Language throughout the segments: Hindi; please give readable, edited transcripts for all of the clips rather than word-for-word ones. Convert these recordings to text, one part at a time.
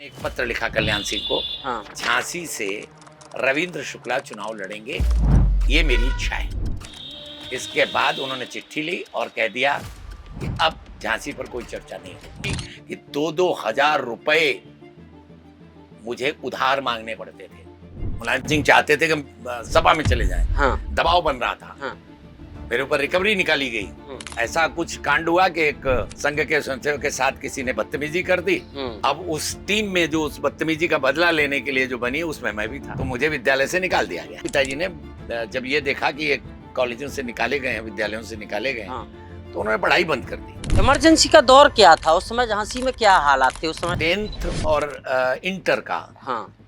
एक पत्र लिखा कल्याण सिंह को, हाँ। झांसी से रविंद्र शुक्ला चुनाव लड़ेंगे, ये मेरी इच्छा है। इसके बाद उन्होंने चिट्ठी ली और कह दिया कि अब झांसी पर कोई चर्चा नहीं होगी, कि 2-2 हजार रुपए मुझे उधार मांगने पड़ते थे। मुलायम सिंह चाहते थे कि सभा में चले जाएं, हाँ। दबाव बन रहा था, हाँ। मेरे ऊपर रिकवरी निकाली गई। ऐसा कुछ कांड हुआ कि एक संघ के स्वयंसेवक के साथ किसी ने बदतमीजी कर दी। अब उस टीम में जो उस बदतमीजी का बदला लेने के लिए जो बनी, उसमें मैं भी था, तो मुझे विद्यालय से निकाल दिया गया। पिताजी ने जब ये देखा कि ये कॉलेजों से निकाले गए हैं, विद्यालयों से निकाले गए हैं, तो उन्होंने पढ़ाई बंद कर दी। इमरजेंसी का दौर क्या था उस समय? झांसी में क्या हालात थे उस समय? 10th और इंटर का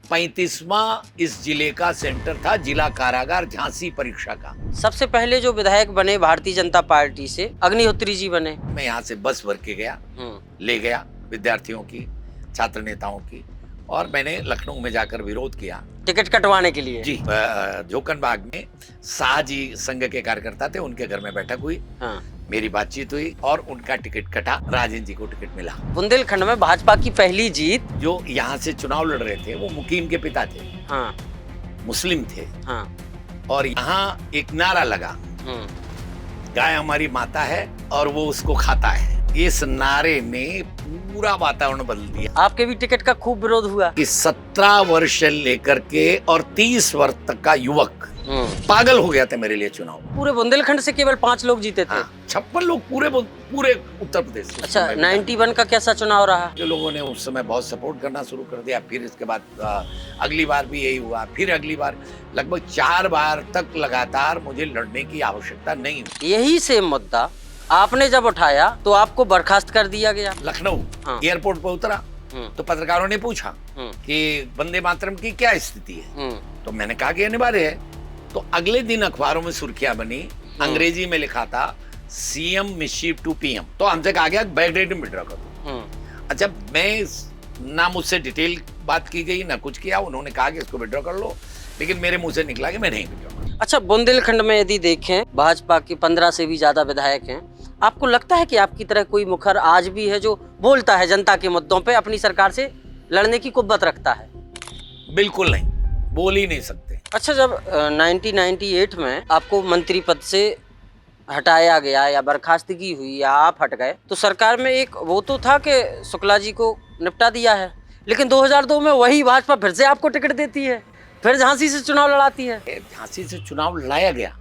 35वां इस जिले का सेंटर था, जिला कारागार झांसी परीक्षा का। सबसे पहले जो विधायक बने भारतीय जनता पार्टी से, अग्निहोत्री जी बने। मैं यहाँ से बस भर के गया, ले गया विद्यार्थियों की, छात्र नेताओं की, और मैंने लखनऊ में जाकर विरोध किया टिकट कटवाने के लिए। जी। जोकनबाग में शाह जी संघ के कार्यकर्ता थे, उनके घर में बैठक हुई। मेरी बातचीत हुई और उनका टिकट कटा, राजेंद्र जी को टिकट मिला। बुंदेलखंड में भाजपा की पहली जीत। जो यहाँ से चुनाव लड़ रहे थे वो मुकीम के पिता थे, मुस्लिम थे, और यहाँ एक नारा लगा, गाय हमारी माता है और वो उसको खाता है। इस नारे ने पूरा वातावरण बदल दिया। आपके भी टिकट का खूब विरोध हुआ कि 17 वर्ष से लेकर के और 30 वर्ष तक का युवक पागल हो गया था मेरे लिए चुनाव। पूरे बुंदेलखंड से केवल 5 लोग जीते थे। 56 लोग पूरे उत्तर प्रदेश से। अच्छा, 91 का कैसा चुनाव रहा? जो लोगों ने उस समय बहुत सपोर्ट करना शुरू कर दिया, फिर इसके बाद अगली बार भी यही हुआ, फिर अगली बार, लगभग 4 बार तक लगातार मुझे लड़ने की आवश्यकता नहीं हुई। यही सेम मुद्दा आपने जब उठाया तो आपको बर्खास्त कर दिया गया। लखनऊ एयरपोर्ट पर उतरा तो पत्रकारों ने पूछा कि वंदे मातरम की क्या स्थिति है, तो मैंने कहा कि अनिवार्य है। तो अगले दिन अखबारों में सुर्खियां बनी, अंग्रेजी में लिखा था सीएम मिसचीफ टू पीएम। तो हमसे कहा गया बैकडेट विड्रॉ करो। अच्छा, मैं ना मुझसे डिटेल बात की गई ना कुछ किया, उन्होंने कहा कि इसको विड्रॉ कर लो, लेकिन मेरे मुंह से निकला कि मैं नहीं विड्रॉ करूंगा। अच्छा, बुंदेलखंड में यदि देखें भाजपा की 15 से भी ज्यादा विधायक हैं, आपको लगता है कि आपकी तरह कोई मुखर आज भी है जो बोलता है जनता के मुद्दों पे, अपनी सरकार से लड़ने की कुव्वत रखता है? बिल्कुल नहीं, बोल ही नहीं सकते। अच्छा, जब 1998 में आपको मंत्री पद से हटाया गया या बर्खास्तगी हुई या आप हट गए, तो सरकार में एक वो तो था कि शुक्ला जी को निपटा दिया है, लेकिन 2002 में वही भाजपा फिर से आपको टिकट देती है, फिर झांसी से चुनाव लड़ाती है। झांसी से चुनाव लड़ाया गया,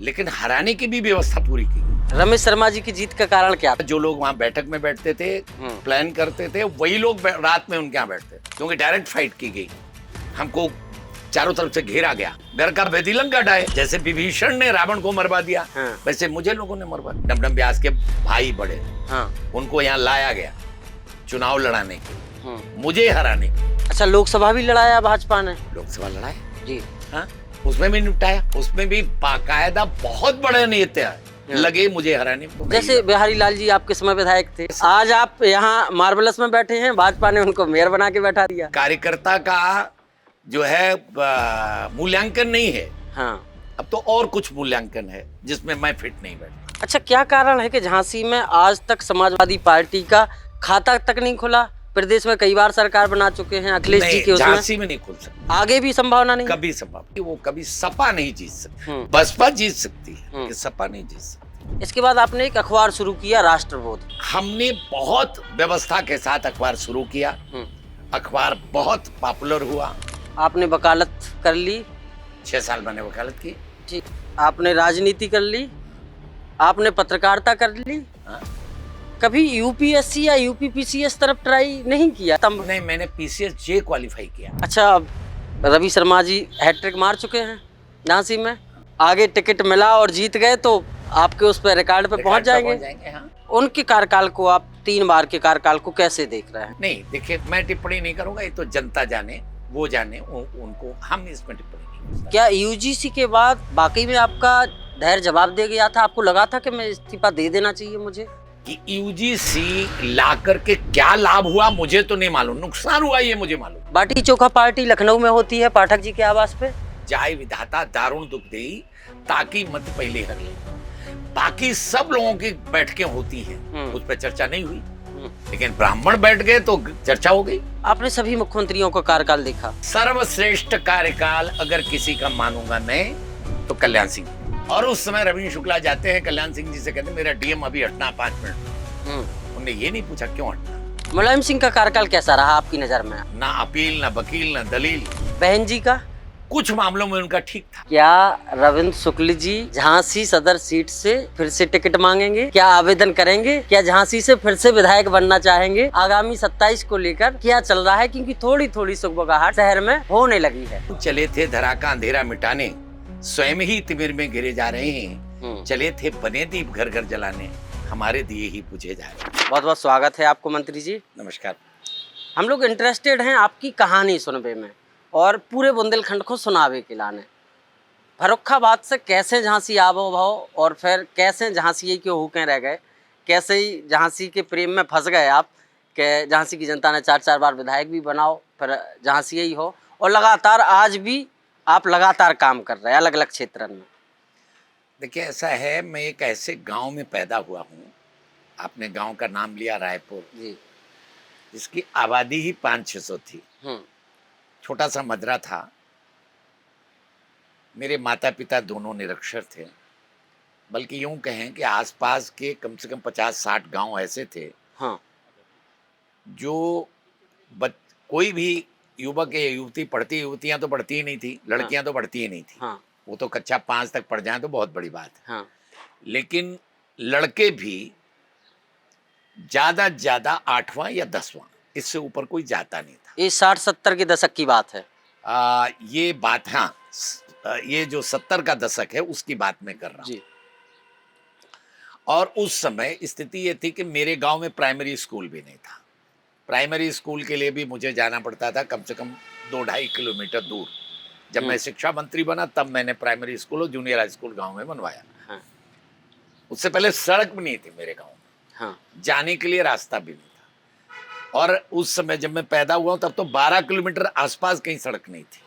लेकिन हराने की भी व्यवस्था पूरी की। रमेश शर्मा जी की जीत का कारण क्या था? जो लोग वहाँ बैठक में बैठते थे, प्लान करते थे, वही लोग रात में उनके यहाँ बैठते, क्योंकि डायरेक्ट फाइट की गई। हमको चारों तरफ से घेरा गया, घर का बेदिलंग कटाए। जैसे विभीषण ने रावण को मरवा दिया, वैसे मुझे लोगों ने मरवा दिया। डमडम व्यास के भाई बड़े, उनको यहाँ लाया गया चुनाव लड़ाने के, मुझे हराने के। अच्छा, लोकसभा भी लड़ाया भाजपा ने? लोकसभा लड़ाया जी, हाँ, उसमें भी निपटाया। उसमें भी बाकायदा बहुत बड़े नेता लगे मुझे हराने। जैसे बिहारी लाल जी आपके समय विधायक थे, आज आप यहाँ मार्बलस में बैठे हैं, भाजपा ने उनको मेयर बना के बैठा दिया। कार्यकर्ता का जो है मूल्यांकन नहीं है, अब तो और कुछ मूल्यांकन है जिसमें मैं फिट नहीं बैठा। अच्छा, क्या कारण है कि झांसी में आज तक समाजवादी पार्टी का खाता तक नहीं खुला? प्रदेश में कई बार सरकार बना चुके हैं अखिलेश जी के, उसमें झांसी में नहीं खुल सकता। आगे भी संभावना नहीं? कभी संभव, वो कभी सपा नहीं जीत सकती, बसपा जीत सकती है, कि सपा नहीं जीत सकती। इसके बाद आपने एक अखबार शुरू किया, राष्ट्रबोध। हमने बहुत व्यवस्था के साथ अखबार शुरू किया, अखबार बहुत पॉपुलर हुआ। आपने वकालत कर ली? 6 साल मैंने वकालत की। ठीक। आपने राजनीति कर ली, आपने पत्रकारिता कर ली, कभी यूपीएससी या यूपीपीसीएस तरफ ट्राई नहीं किया? तब नहीं, मैंने पीसीएस जे क्वालिफाई किया। अच्छा, अब रवि शर्मा जी हैट्रिक मार चुके हैं झांसी में, आगे टिकट मिला और जीत गए तो आपके उस पर रिकॉर्ड पे पहुंच जाएंगे। उनके कार्यकाल को आप 3 बार के कार्यकाल को कैसे देख रहे हैं? नहीं, देखिए, मैं टिप्पणी नहीं करूंगा, ये तो जनता जाने, वो जाने, उनको, हम इसमें टिप्पणी नहीं। क्या यूजीसी के बाद वाकई में आपका धैर्य जवाब दे गया था? आपको लगा था कि मैं इस्तीफा दे देना चाहिए मुझे? कि यूजीसी ला करके क्या लाभ हुआ मुझे तो नहीं मालूम, नुकसान हुआ ये मुझे मालूम। बाटी चोखा पार्टी लखनऊ में होती है, पाठक जी के आवास पे। जाय विधाता दारुण दुख देई, ताकि मत पहले हर ले। बाकी सब लोगों की बैठकें होती हैं, उस पर चर्चा नहीं हुई। लेकिन ब्राह्मण बैठ गए तो चर्चा हो गई। आपने सभी मुख्यमंत्रियों का कार्यकाल देखा। सर्वश्रेष्ठ कार्यकाल अगर किसी का मानूंगा मैं तो कल्याण सिंह। और उस समय रविंद्र शुक्ला जाते हैं कल्याण सिंह जी से, कहते हैं मेरा डीएम अभी हटना 5 मिनट। उन्होंने ये नहीं पूछा क्यों हटना। मुलायम सिंह का कार्यकाल कैसा रहा आपकी नजर में? ना अपील, ना वकील, ना दलील। बहन जी का कुछ मामलों में उनका ठीक था। क्या रविंद्र शुक्ल जी झांसी सदर सीट से फिर से टिकट मांगेंगे? क्या आवेदन करेंगे? क्या झांसी से फिर से विधायक बनना चाहेंगे? आगामी 27 को लेकर क्या चल रहा है? क्योंकि थोड़ी थोड़ी सुगबुगाहट शहर में होने लगी है। चले थे धरा का अंधेरा मिटाने, स्वयं ही तिमिर में गिरे जा रहे हैं। चले थे बने दीप घर घर जलाने, हमारे दिए ही बुझे जा रहे हैं। बहुत बहुत स्वागत है आपको मंत्री जी। नमस्कार। हम लोग इंटरेस्टेड हैं आपकी कहानी सुनने में और पूरे बुंदेलखंड को सुनावे के लाने। फर्रुखाबाद से कैसे झांसी आबो भाव और फिर कैसे झांसी के होके रह गए, कैसे ही झांसी के प्रेम में फंस गए आप कि झांसी की जनता ने 4-4 बार विधायक भी बनाओ, फिर झांसी ही हो, और लगातार आज भी आप लगातार काम कर रहे हैं अलग अलग क्षेत्र में। देखिए ऐसा है, मैं एक ऐसे गांव में पैदा हुआ हूँ, आपने गांव का नाम लिया रायपुर जी, जिसकी आबादी ही 500-600 थी। छोटा सा मजरा था। मेरे माता पिता दोनों निरक्षर थे, बल्कि यूं कहें कि आसपास के कम से कम 50-60 गांव ऐसे थे जो कोई भी युवक या युवती पढ़ती, युवतियां तो पढ़ती ही नहीं थी, लड़कियां तो पढ़ती ही नहीं थी। वो तो कक्षा 5 तक पढ़ जाएं तो बहुत बड़ी बात है। लेकिन लड़के भी ज्यादा ज्यादा 8वां या 10वां, इससे ऊपर कोई जाता नहीं था। ये 60-70 के दशक की बात है। ये बात, हाँ, ये जो 70 का दशक है उसकी बात मैं कर रहा हूँ। और उस समय स्थिति ये थी कि मेरे गांव में प्राइमरी स्कूल भी नहीं था। प्राइमरी स्कूल के लिए भी मुझे जाना पड़ता था कम से कम 2-2.5 किलोमीटर दूर। जब मैं शिक्षा मंत्री बना तब मैंने प्राइमरी स्कूल और जूनियर हाई स्कूल गांव में बनवाया। उससे पहले सड़क भी नहीं थी मेरे गांव में, जाने के लिए रास्ता भी नहीं था। और उस समय जब मैं पैदा हुआ तब तो 12 किलोमीटर आसपास कहीं सड़क नहीं थी।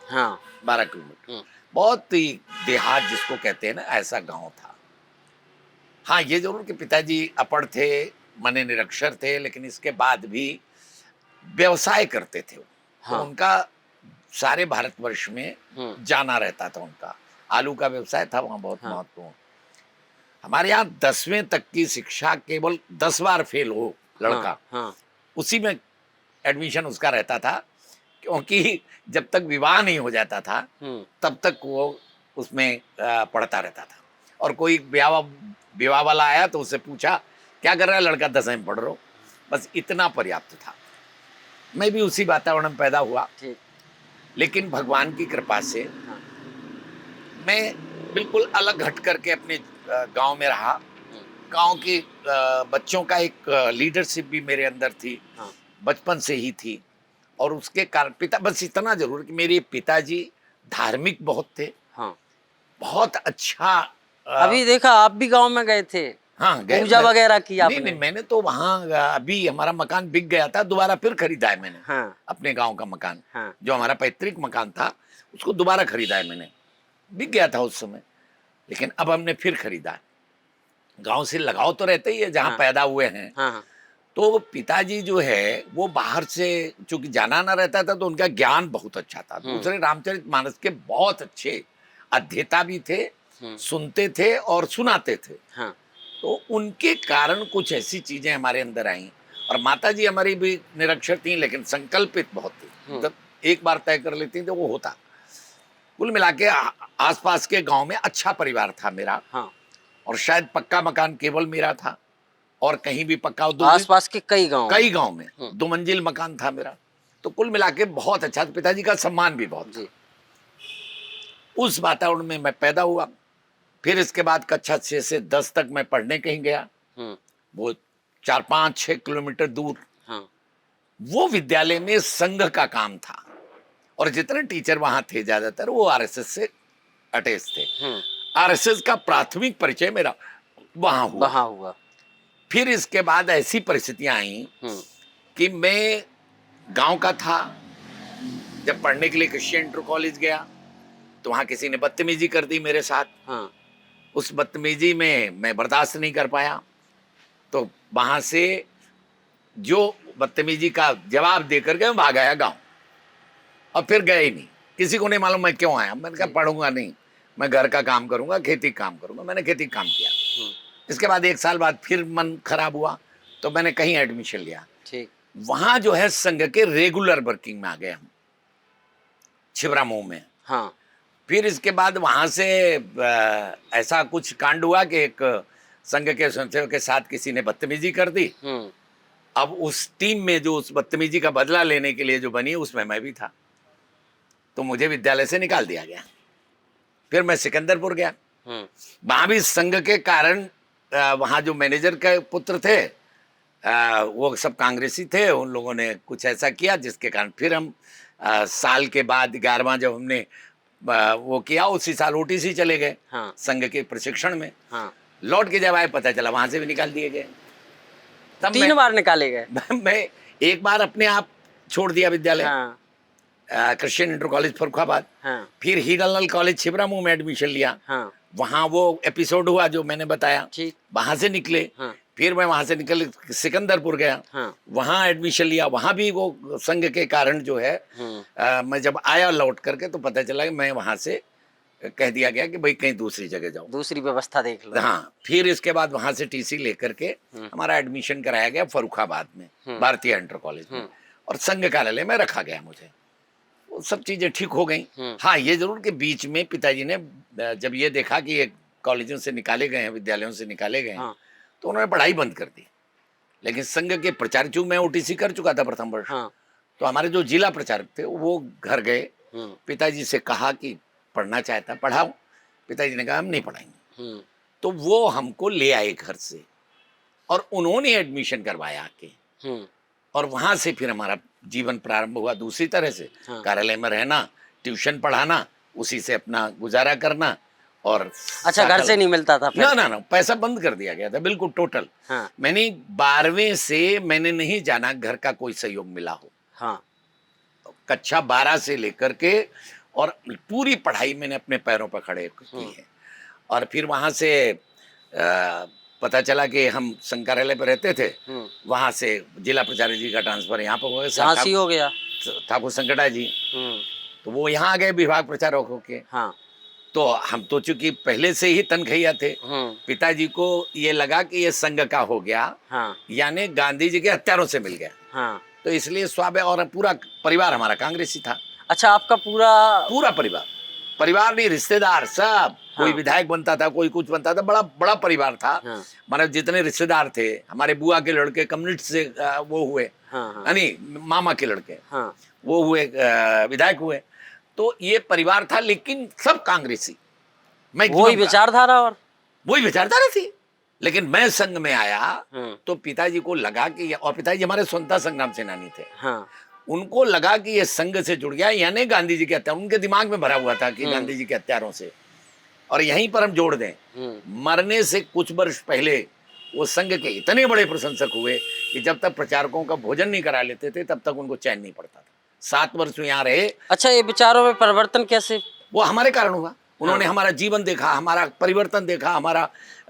12 किलोमीटर, बहुत ही देहात जिसको कहते हैं ना, ऐसा गांव था। हाँ, ये जरूर कि पिताजी अपढ़ थे, मने निरक्षर थे, लेकिन इसके बाद भी व्यवसाय करते थे। तो उनका सारे भारतवर्ष में जाना रहता था। उनका आलू का व्यवसाय था वहाँ बहुत महत्वपूर्ण। हमारे यहाँ 10वीं तक की शिक्षा केवल 10 बार फेल हो लड़का, उसी में एडमिशन उसका रहता था, क्योंकि जब तक विवाह नहीं हो जाता था तब तक वो उसमें पढ़ता रहता था। और कोई विवाह वाला आया तो उससे पूछा क्या कर रहा है लड़का, 10वीं में पढ़ रहा हो, बस इतना पर्याप्त था। मैं भी उसी वातावरण में पैदा हुआ, लेकिन भगवान की कृपा से मैं बिल्कुल अलग हट करके अपने गांव में रहा। गांव के बच्चों का एक लीडरशिप भी मेरे अंदर थी, बचपन से ही थी। और उसके कारण बस इतना जरूर कि मेरे पिताजी धार्मिक बहुत थे। बहुत अच्छा। अभी देखा आप भी गांव में गए थे, पूजा वगैरह की आपने? नहीं, मैंने तो वहाँ, अभी हमारा मकान बिक गया था, दोबारा फिर खरीदा है मैंने। अपने गांव का मकान, जो हमारा पैतृक मकान था उसको दोबारा खरीदा है मैंने। बिक गया था उस समय, लेकिन अब हमने फिर खरीदा है। गांव से लगाव तो रहता ही है जहाँ पैदा हुए हैं। तो पिताजी जो है वो बाहर से चूंकि जाना ना रहता था तो उनका ज्ञान बहुत अच्छा था। दूसरे रामचरितमानस के बहुत अच्छे अध्येता भी थे, सुनते थे और सुनाते थे। तो उनके कारण कुछ ऐसी चीजें हमारे अंदर आई। और माताजी हमारी भी निरक्षर थी, लेकिन संकल्पित बहुत थी। मतलब एक बार तय कर लेती तो वो होता। कुल मिला के आसपास के गांव में अच्छा परिवार था मेरा। और शायद पक्का मकान केवल मेरा था, और कहीं भी पक्का आसपास के कई गांव में 2 मंजिल मकान था मेरा। तो कुल मिला के बहुत अच्छा, पिताजी का सम्मान भी बहुत था। उस वातावरण में मैं पैदा हुआ। फिर इसके बाद कक्षा 6 से 10 तक मैं पढ़ने कहीं गया, वो 4-5-6 किलोमीटर दूर। वो विद्यालय में संघ का काम था, और जितने टीचर वहां थे ज्यादातर वो आरएसएस से अटैच थे। आरएसएस का प्राथमिक परिचय मेरा वहां हुआ। फिर इसके बाद ऐसी परिस्थितियां आई कि मैं गांव का था। जब पढ़ने के लिए क्रिश्चियन इंटर कॉलेज गया तो वहां किसी ने बदतमीजी कर दी मेरे साथ। उस बदतमीजी में मैं बर्दाश्त नहीं कर पाया, तो वहां से जो बदतमीजी का जवाब दे करके मैं भाग आया गाँव, और फिर गए ही नहीं। किसी को नहीं मालूम मैं क्यों आया। मैंने कहा पढ़ूंगा नहीं, मैं घर का काम करूंगा, खेती का काम करूंगा। मैंने खेती का काम किया। इसके बाद 1 साल बाद फिर मन खराब हुआ, तो मैंने कहीं एडमिशन लिया। ठीक। वहां जो है संघ के रेगुलर वर्किंग में आ गए हम, छिबरामऊ में। हाँ। फिर इसके बाद वहां से ऐसा कुछ कांड हुआ कि एक संघ के स्वयंसेवक के साथ किसी ने बदतमीजी कर दी। अब उस टीम में जो उस बदतमीजी का बदला लेने के लिए जो बनी, उसमें मैं भी था, तो मुझे विद्यालय से निकाल दिया गया। फिर मैं सिकंदरपुर गया, वहां भी संघ के कारण वहां जो मैनेजर के पुत्र थे वो सब कांग्रेसी थे। उन लोगों ने कुछ ऐसा किया जिसके कारण फिर हम साल के बाद 11वां जब हमने वो किया, उसी साल ओटीसी चले गए। हाँ। संघ के प्रशिक्षण में। हाँ। लौट के जब आए पता चला वहां से भी निकाल दिए गए। तब 3 बार निकाले गए। मैं एक बार अपने आप छोड़ दिया विद्यालय। हाँ। Christian inter college Farrukhabad. हाँ। फिर हीरालाल कॉलेज छिबरामऊ में एडमिशन लिया। हाँ। वहां वो एपिसोड हुआ जो मैंने बताया, वहां से निकले। हाँ। फिर मैं वहां से निकल सिकंदरपुर गया। हाँ। वहां एडमिशन लिया, वहां भी वो संघ के कारण जो है मैं जब आया लौट करके तो पता चला कि मैं वहां से कह दिया गया कि भाई कहीं दूसरी जगह जाओ, दूसरी व्यवस्था देख लो। हाँ। फिर इसके बाद वहां से टीसी लेकर के हमारा एडमिशन कराया गया फर्रुखाबाद में भारतीय इंटर कॉलेज में, और संघ कार्यालय में रखा गया मुझे। वो सब चीजें ठीक हो गई। हाँ, ये जरूर कि बीच में पिताजी ने जब ये देखा कि ये कॉलेजों से निकाले गए हैं, विद्यालयों से निकाले गए हैं, तो उन्होंने पढ़ाई बंद कर दी। लेकिन संघ के प्रचारक, चूंकि मैं ओटीसी कर चुका था प्रथम वर्ष, तो हमारे जो जिला प्रचारक थे वो घर गए, पिताजी से कहा कि पढ़ना चाहता पढ़ाओ। पिताजी ने कहा हम नहीं पढ़ाएंगे। तो वो हमको ले आए घर से और उन्होंने एडमिशन करवाया आके, और वहां से फिर हमारा जीवन प्रारंभ हुआ दूसरी तरह से। कार्यालय में रहना, ट्यूशन पढ़ाना, उसी से अपना गुजारा करना। और अच्छा, घर से नहीं मिलता था फिर? ना, पैसा बंद कर दिया गया था बिल्कुल टोटल। हाँ। मैंने 12वें से मैंने नहीं जाना घर का कोई सहयोग मिला हो। हाँ। कक्षा 12 से लेकर के और पूरी पढ़ाई मैंने अपने पैरों पर खड़े की है। और फिर वहां से पता चला कि हम संघ कार्यालय पर रहते थे, वहां से जिला प्रचारक जी का ट्रांसफर यहाँ पर हो गया, ठाकुर संकटा जी, तो वो यहाँ आ गए विभाग प्रचारक होके। हाँ। तो हम तो चूंकि पहले से ही तनखैया थे, पिताजी को ये लगा कि ये संघ का हो गया। हाँ। यानी गांधी जी के हत्यारों से मिल गया। हाँ। तो इसलिए स्वाभाविक, और पूरा परिवार हमारा कांग्रेसी था। अच्छा, आपका पूरा परिवार नहीं, रिश्तेदार सब। हाँ। कोई विधायक बनता था, कोई कुछ बनता था, बड़ा बड़ा परिवार था। हाँ। मतलब जितने रिश्तेदार थे, हमारे बुआ के लड़के कम्युनिस्ट से वो हुए, यानी मामा के लड़के, वो हुए विधायक हुए। तो ये परिवार था, लेकिन सब कांग्रेसी। वही विचारधारा थी। लेकिन मैं संघ में आया तो पिताजी को लगा कि, और पिताजी हमारे स्वतंत्रता संग्राम सेनानी थे। हाँ। उनको लगा कि ये संघ से जुड़ गया, यानी गांधी जी के हत्यार, उनके दिमाग में भरा हुआ था कि गांधी जी के हत्यारों से, और यहीं पर हम जोड़ दें। मरने से कुछ वर्ष पहले वो संघ के इतने बड़े प्रशंसक हुए कि जब तक प्रचारकों का भोजन नहीं करा लेते थे तब तक उनको चैन नहीं पड़ता था। 7 वर्ष यहाँ रहे। अच्छा, ये विचारों में परिवर्तन कैसे? वो हमारे कारण हुआ। उन्होंने हमारा जीवन देखा, हमारा परिवर्तन देखा,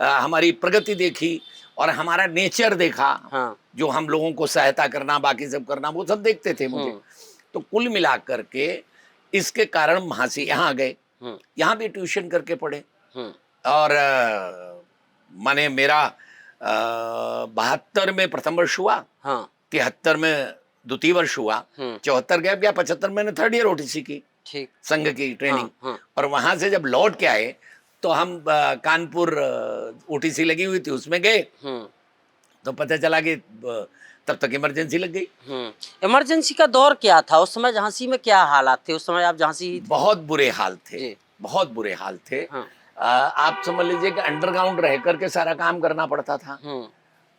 हमारी प्रगति देखी, और हमारा नेचर देखा। हाँ। जो हम लोगों को सहायता करना, बाकी सब करना, वो सब देखते थे मुझे। तो कुल मिलाकर के इसके कारण वहां से यहाँ गए, यहाँ भी ट्यूशन करके पढ़े। और माने मेरा 72 में प्रथम वर्ष हुआ। हाँ। 73 में द्वितीय वर्ष हुआ। 74 गैप गया, 75 मैंने 3rd ईयर ओटीसी की, ठीक, संघ की ट्रेनिंग। हाँ। और वहां से जब लौट के आए तो हम कानपुर ओटीसी लगी हुई थी, उसमें गए। तो पता चला कि तब तक इमरजेंसी लग गई। इमरजेंसी का दौर क्या था उस समय? झांसी में क्या हालात थे उस समय? आप झांसी ही थे? बहुत बुरे हाल थे, बहुत बुरे हाल थे। हाँ। आप समझ लीजिए कि अंडरग्राउंड रह करके सारा काम करना पड़ता था।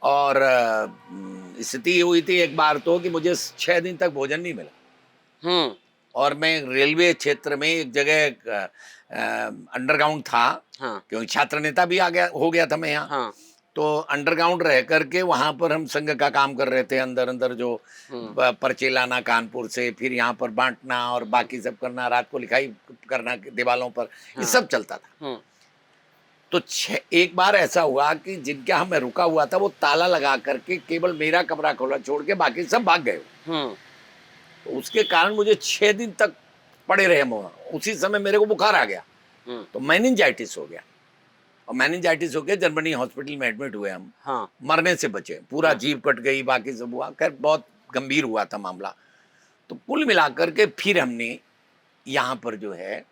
और स्थिति ये हुई थी एक बार तो कि मुझे 6 दिन तक भोजन नहीं मिला। और मैं रेलवे क्षेत्र में एक जगह अंडरग्राउंड था। हाँ। क्योंकि छात्र नेता भी हो गया था मैं यहाँ। हाँ। तो अंडरग्राउंड रह करके वहां पर हम संघ का काम कर रहे थे, अंदर अंदर जो पर्चे लाना कानपुर से, फिर यहाँ पर बांटना और बाकी सब करना, रात को लिखाई करना दीवालों पर। हाँ। ये सब चलता था। तो एक बार ऐसा हुआ कि जिनके यहाँ मैं रुका हुआ था वो ताला लगा करके केवल मेरा कमरा खोला छोड़ के बाकी सब भाग गए। तो उसके कारण मुझे 6 दिन तक पड़े रहे हम वहाँ। उसी समय मेरे को बुखार आ गया, तो मेनिंजाइटिस हो गया, और मेनिंजाइटिस हो गया जर्मनी हॉस्पिटल में एडमिट हुए हम। हाँ। मरने से बचे, पूरा जीभ कट गई, बाकी सब हुआ, खैर बहुत गंभीर हुआ था मामला। तो कुल मिलाकर के फिर हमने यहाँ पर जो है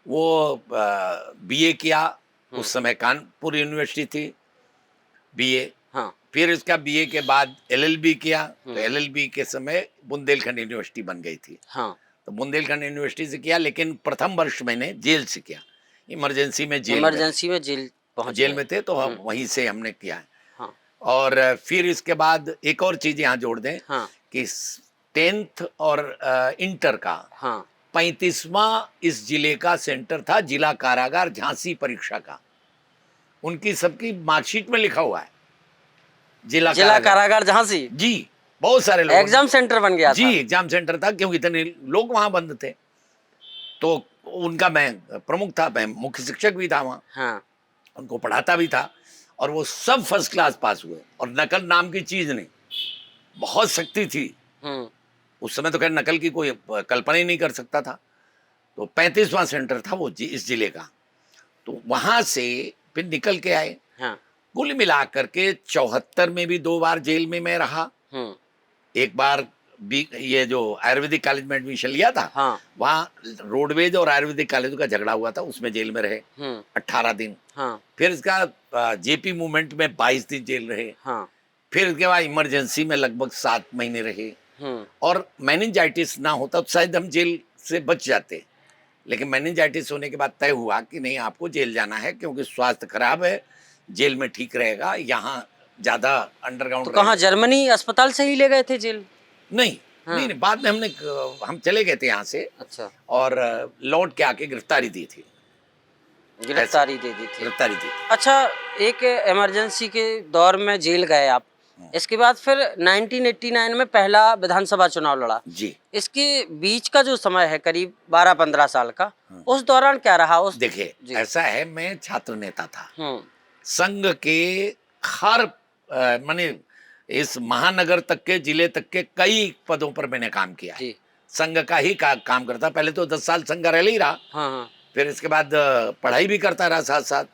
वो बीए किया। उस समय कानपुर यूनिवर्सिटी थी बीए। हाँ। फिर इसका बीए के बाद एलएलबी किया, तो एलएलबी के समय बुंदेलखंड यूनिवर्सिटी बन गई थी। हाँ। तो बुंदेलखंड यूनिवर्सिटी से किया, लेकिन प्रथम वर्ष मैंने जेल से किया, इमरजेंसी में जेल में थे, तो हम वहीं से हमने किया है। हाँ। और फिर इसके बाद एक और चीज यहाँ जोड़ दें। हाँ। कि 10th और इंटर का 35वां इस जिले का सेंटर था, जिला कारागार झांसी परीक्षा का। उनकी सबकी मार्कशीट में लिखा हुआ है जिला कारागार झांसी। जी, बहुत सारे लोग, एग्जाम सेंटर बन गया जी, एग्जाम सेंटर था, क्योंकि इतने लोग वहां बंद थे। तो उनका मैं प्रमुख था, मैं मुख्य शिक्षक भी था वहाँ। हाँ। उनको पढ़ाता भी था, और वो सब फर्स्ट क्लास पास हुए, और नकल नाम की चीज नहीं, बहुत सख्ती थी उस समय। तो खैर नकल की कोई कल्पना ही नहीं कर सकता था। तो 35वां सेंटर था वो इस जिले का। तो वहां से फिर निकल के आए। हाँ। कुल मिलाकर के 74 में भी 2 बार जेल में मैं रहा। एक बार भी ये जो आयुर्वेदिक कॉलेज में एडमिशन लिया था, हाँ। वहाँ रोडवेज और आयुर्वेदिक कॉलेज का झगड़ा हुआ था, उसमें जेल में रहे 18 दिन। हाँ। फिर इसका जेपी मूवमेंट में 22 दिन जेल रहे। हाँ। फिर इसके बाद इमरजेंसी में लगभग 7 महीने रहे। और मेनिंजाइटिस ना होता तो शायद हम जेल से बच जाते, लेकिन मेनिंजाइटिस होने के बाद तय हुआ कि नहीं, आपको जेल जाना है, क्योंकि स्वास्थ्य खराब है, जेल में ठीक रहेगा, यहाँ ज्यादा अंडरग्राउंड। तो कहाँ, जर्मनी अस्पताल से ही ले गए थे जेल? नहीं। हाँ। नहीं, बाद में हम चले गए थे यहाँ से। अच्छा। और लौट के आके गिरफ्तारी दी थी। गिरफ्तारी दी थी। अच्छा, एक इमरजेंसी के दौर में जेल गए आप, इसके बाद फिर 1989 में पहला विधानसभा चुनाव लड़ा जी। इसके बीच का जो समय है करीब 12-15 साल का, उस दौरान क्या रहा? उस देखिए, ऐसा है, मैं छात्र नेता था संघ के, हर माने इस महानगर तक के, जिले तक के कई पदों पर मैंने काम किया है। संघ का ही काम करता। पहले तो 10 साल संघ रह ही रहा। हाँ। फिर इसके बाद पढ़ाई भी करता रहा साथ साथ,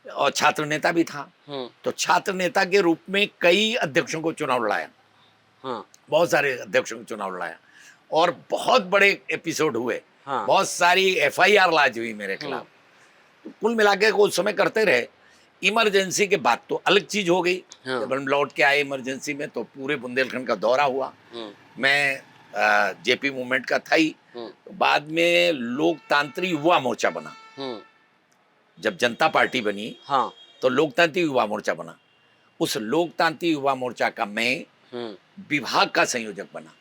और छात्र नेता भी था। तो छात्र नेता के रूप में कई अध्यक्षों को चुनाव लड़ाया। बहुत सारे अध्यक्षों को चुनाव लड़ाया, और बहुत बड़े एपिसोड हुए। बहुत सारी FIR लॉन्च हुई मेरे खिलाफ। तो कुल मिला के उस समय करते रहे। इमरजेंसी के बाद तो अलग चीज हो गई। जब हम लौट के आए इमरजेंसी में, तो पूरे बुंदेलखंड का दौरा हुआ। मैं जेपी मूवमेंट का था ही। तो बाद में लोकतांत्रिक युवा मोर्चा बना। जब जनता पार्टी बनी, हाँ, तो लोकतांत्रिक युवा मोर्चा बना। उस लोकतांत्रिक युवा मोर्चा का मैं विभाग का संयोजक बना।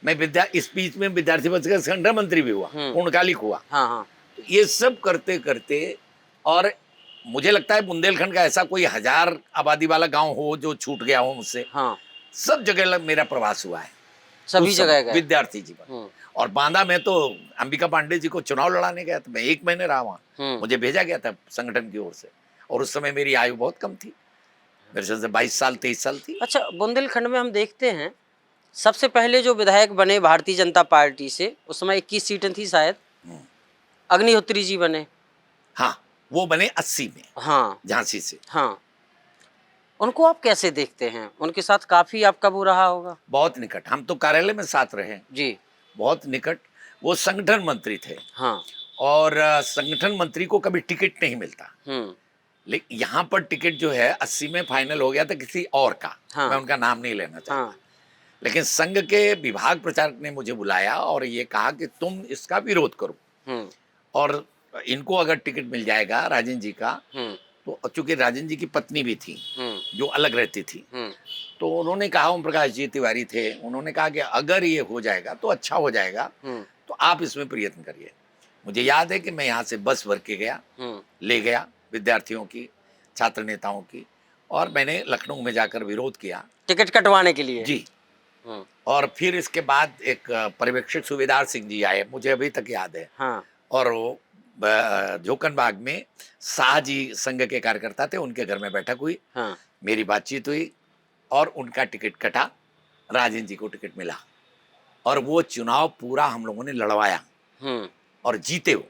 मैं इस बीच में विद्यार्थी परिषद का संगठन मंत्री भी हुआ, पूर्णकालिक हुआ। हाँ। तो ये सब करते करते, और मुझे लगता है बुंदेलखंड का ऐसा कोई 1000 आबादी वाला गांव हो जो छूट गया हो मुझसे। हाँ। सब जगह मेरा प्रवास हुआ है, सभी जगह विद्यार्थी जीवन। और बांदा में तो अंबिका पांडे जी को चुनाव लड़ाने गया था, मैं 1 महीने रहा वहाँ। मुझे भेजा गया था संगठन की ओर से, और उस समय मेरी आयु बहुत कम थी, मेरे से 22 साल 23 साल थी। अच्छा, बुंदेलखंड में हम देखते हैं सबसे पहले जो विधायक बने भारतीय जनता पार्टी से, उस समय 21 सीटें थी शायद, अग्निहोत्री जी बने। हाँ, वो बने 80 में। हाँ, झांसी से। हाँ, उनको आप कैसे देखते हैं? उनके साथ काफी आपका वो रहा होगा। बहुत निकट, हम तो कार्यालय में साथ रहे जी, बहुत निकट। वो संगठन मंत्री थे। हाँ। और संगठन मंत्री को कभी टिकट नहीं मिलता। लेकिन यहाँ पर टिकट जो है 80 में फाइनल हो गया था किसी और का। हाँ। मैं उनका नाम नहीं लेना चाहता। हाँ। लेकिन संघ के विभाग प्रचारक ने मुझे बुलाया और ये कहा कि तुम इसका विरोध करो, और इनको अगर टिकट मिल जाएगा राजेंद्र जी का, तो चूंकि राजेंद्र जी की पत्नी भी थी जो अलग रहती थी, तो उन्होंने कहा, ओम प्रकाश जी तिवारी थे, उन्होंने कहा कि अगर ये हो जाएगा तो अच्छा हो जाएगा, तो आप इसमें प्रयत्न करिए। मुझे याद है कि मैं यहाँ से बस भर के गया, ले गया विद्यार्थियों की, छात्र नेताओं की, और मैंने लखनऊ में जाकर विरोध किया टिकट कटवाने के लिए जी। और फिर इसके बाद एक पर्यवेक्षक सूबेदार सिंह जी आए, मुझे अभी तक याद है। हाँ। और वो जोकनबाग में शाहजी संघ के कार्यकर्ता थे, उनके घर में बैठक हुई, हाँ मेरी बातचीत हुई और उनका टिकट कटा, राजेंद्र जी को टिकट मिला और वो चुनाव पूरा हम लोगों ने लड़वाया और जीते। वो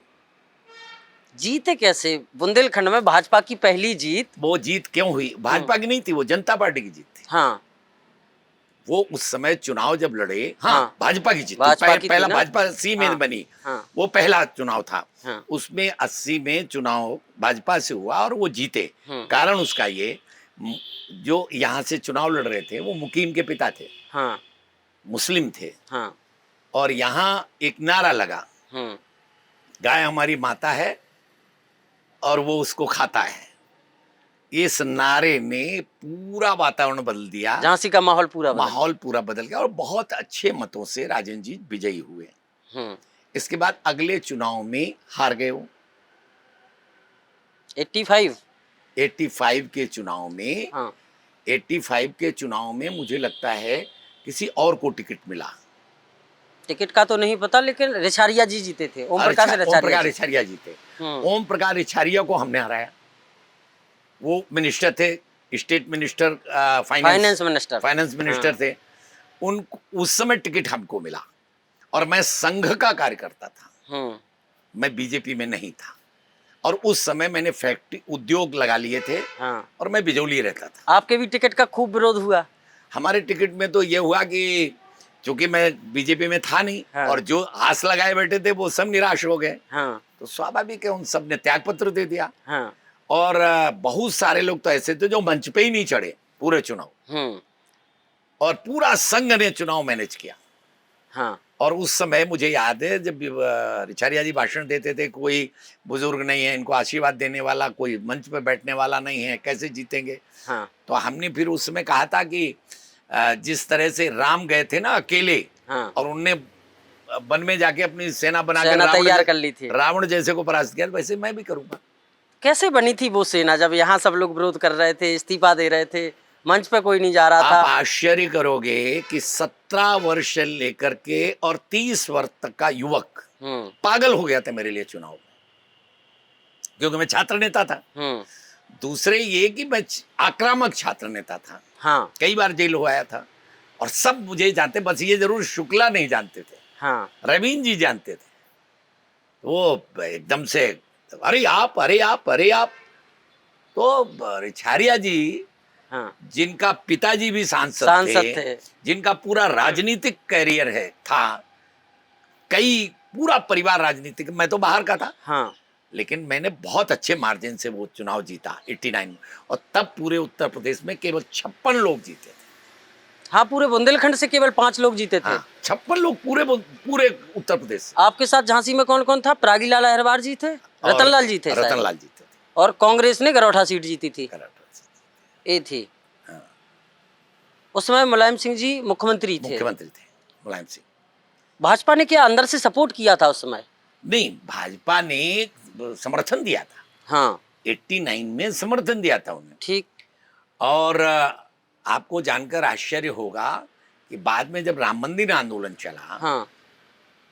जीते कैसे? बुंदेलखंड में भाजपा की पहली जीत। वो जीत क्यों हुई? भाजपा की नहीं थी, वो जनता पार्टी की जीत थी। हाँ वो उस समय चुनाव जब लड़े, हाँ, हाँ, भाजपा की जीत थी। भाजपा की थी पहला ना? भाजपा 80 में हाँ, बनी, हाँ, वो पहला चुनाव था। हाँ, उसमें 80 में चुनाव भाजपा से हुआ और वो जीते। कारण उसका ये, जो यहाँ से चुनाव लड़ रहे थे वो मुकीम के पिता थे, हाँ, मुस्लिम थे, हाँ, और यहाँ एक नारा लगा, गाय हमारी माता है और वो उसको खाता है। इस नारे ने पूरा वातावरण बदल दिया, झांसी का माहौल पूरा बदल गया और बहुत अच्छे मतों से राजेंद्र जी विजयी हुए। इसके बाद अगले चुनाव में हार गए वो। 85 के चुनाव में, हाँ 85 के चुनाव में मुझे लगता है किसी और को टिकट मिला। टिकट का तो नहीं पता, लेकिन रिछारिया जी जीते थे, ओम प्रकाश रिछारिया जीते। ओम प्रकाश रिछारिया को हमने हराया। वो मिनिस्टर थे, स्टेट मिनिस्टर, फाइनेंस मिनिस्टर थे। उन उस समय टिकट हमको मिला और मैं संघ का कार्यकर्ता था, मैं बीजेपी में नहीं था और उस समय मैंने फैक्ट्री उद्योग लगा लिए थे। हाँ। और मैं बिजौली रहता था। आपके भी टिकट का खूब विरोध हुआ? हमारे टिकट में तो ये हुआ कि चूंकि मैं बीजेपी में था नहीं, हाँ। और जो आस लगाए बैठे थे वो सब निराश हो गए। हाँ। तो स्वाभाविक है, उन सब ने त्याग पत्र दे दिया। हाँ। और बहुत सारे लोग तो ऐसे थे जो मंच पे ही नहीं चढ़े पूरे चुनाव, और पूरा संघ ने चुनाव मैनेज किया। हाँ। और उस समय मुझे याद है जब रिछारिया जी भाषण देते थे, कोई बुजुर्ग नहीं है इनको आशीर्वाद देने वाला, कोई मंच पे बैठने वाला नहीं है, कैसे जीतेंगे। हाँ। तो हमने फिर उस समय कहा था कि जिस तरह से राम गए थे ना अकेले, हाँ। और उनने वन में जाके अपनी सेना बना तैयार कर ली थी, रावण जैसे को परास्त किया, वैसे मैं भी करूंगा। कैसे बनी थी वो सेना जब यहाँ सब लोग विरोध कर रहे थे, इस्तीफा दे रहे थे, मंच पे कोई नहीं जा रहा था? आप आश्चर्य करोगे कि 17 वर्ष लेकर के और 30 वर्ष तक का युवक पागल हो गया था मेरे लिए चुनाव में, क्योंकि मैं छात्र नेता था। दूसरे ये कि मैं आक्रामक छात्र नेता था। हाँ। कई बार जेल हो आया था और सब मुझे जानते, बस ये जरूर शुक्ला नहीं जानते थे। हाँ। रवीन जी जानते थे। वो एकदम से अरे आप, अरे आप, अरे आप। तो रिछारिया जी, हाँ, जिनका पिताजी भी सांसद थे, जिनका पूरा राजनीतिक कैरियर था, कई पूरा परिवार राजनीतिक, मैं तो बाहर का था। हाँ। लेकिन मैंने बहुत अच्छे मार्जिन से वो चुनाव जीता 89 में, और तब पूरे उत्तर प्रदेश में केवल 56 लोग जीते थे। हाँ, पूरे बुंदेलखंड से केवल 5 लोग जीते थे। हाँ, 56 लोग पूरे उत्तर प्रदेश से। आपके साथ झांसी में कौन कौन था? प्रागीलाल अहिरवार जी थे, रतनलाल जी थे, रतनलाल जी थे, और कांग्रेस ने गरौठा सीट जीती थी, ये थी। हाँ। उस समय मुलायम सिंह जी मुख्यमंत्री थे। मुलायम सिंह। भाजपा ने क्या अंदर से सपोर्ट किया था उस समय? नहीं, भाजपा ने समर्थन दिया था। हाँ। 89 में समर्थन दिया था उन्हें। ठीक। और आपको जानकर आश्चर्य होगा कि बाद में जब राम मंदिर आंदोलन चला, हाँ,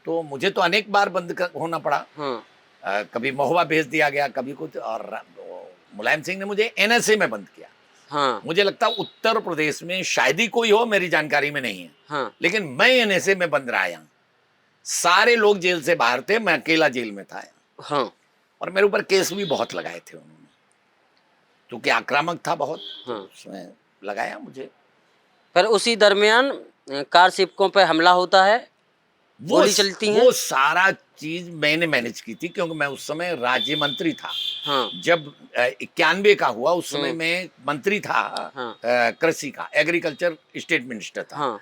तो मुझे तो अनेक बार बंद होना पड़ा। हाँ। कभी महुआ भेज दिया गया, कभी कुछ, और मुलायम सिंह ने मुझे NSA में बंद किया। हाँ। मुझे लगता है उत्तर प्रदेश में शायद ही कोई हो, मेरी जानकारी में नहीं है। हाँ। लेकिन मैं NSA में बंद रहा। यहाँ सारे लोग जेल से बाहर थे, मैं अकेला जेल में था। हाँ। और मेरे ऊपर केस भी बहुत लगाए थे उन्होंने, क्योंकि आक्रामक था बहुत। हाँ। तो उसमें लगाया मुझे। पर उसी दरमियान कार सेवकों पे हमला होता है, गोली चलती है। वो सारा चीज मैंने मैनेज की थी, क्योंकि मैं उस समय राज्य मंत्री था। हाँ। जब 91 का हुआ, उस समय मैं मंत्री था। हाँ। कृषि का, एग्रीकल्चर स्टेट मिनिस्टर था। हाँ।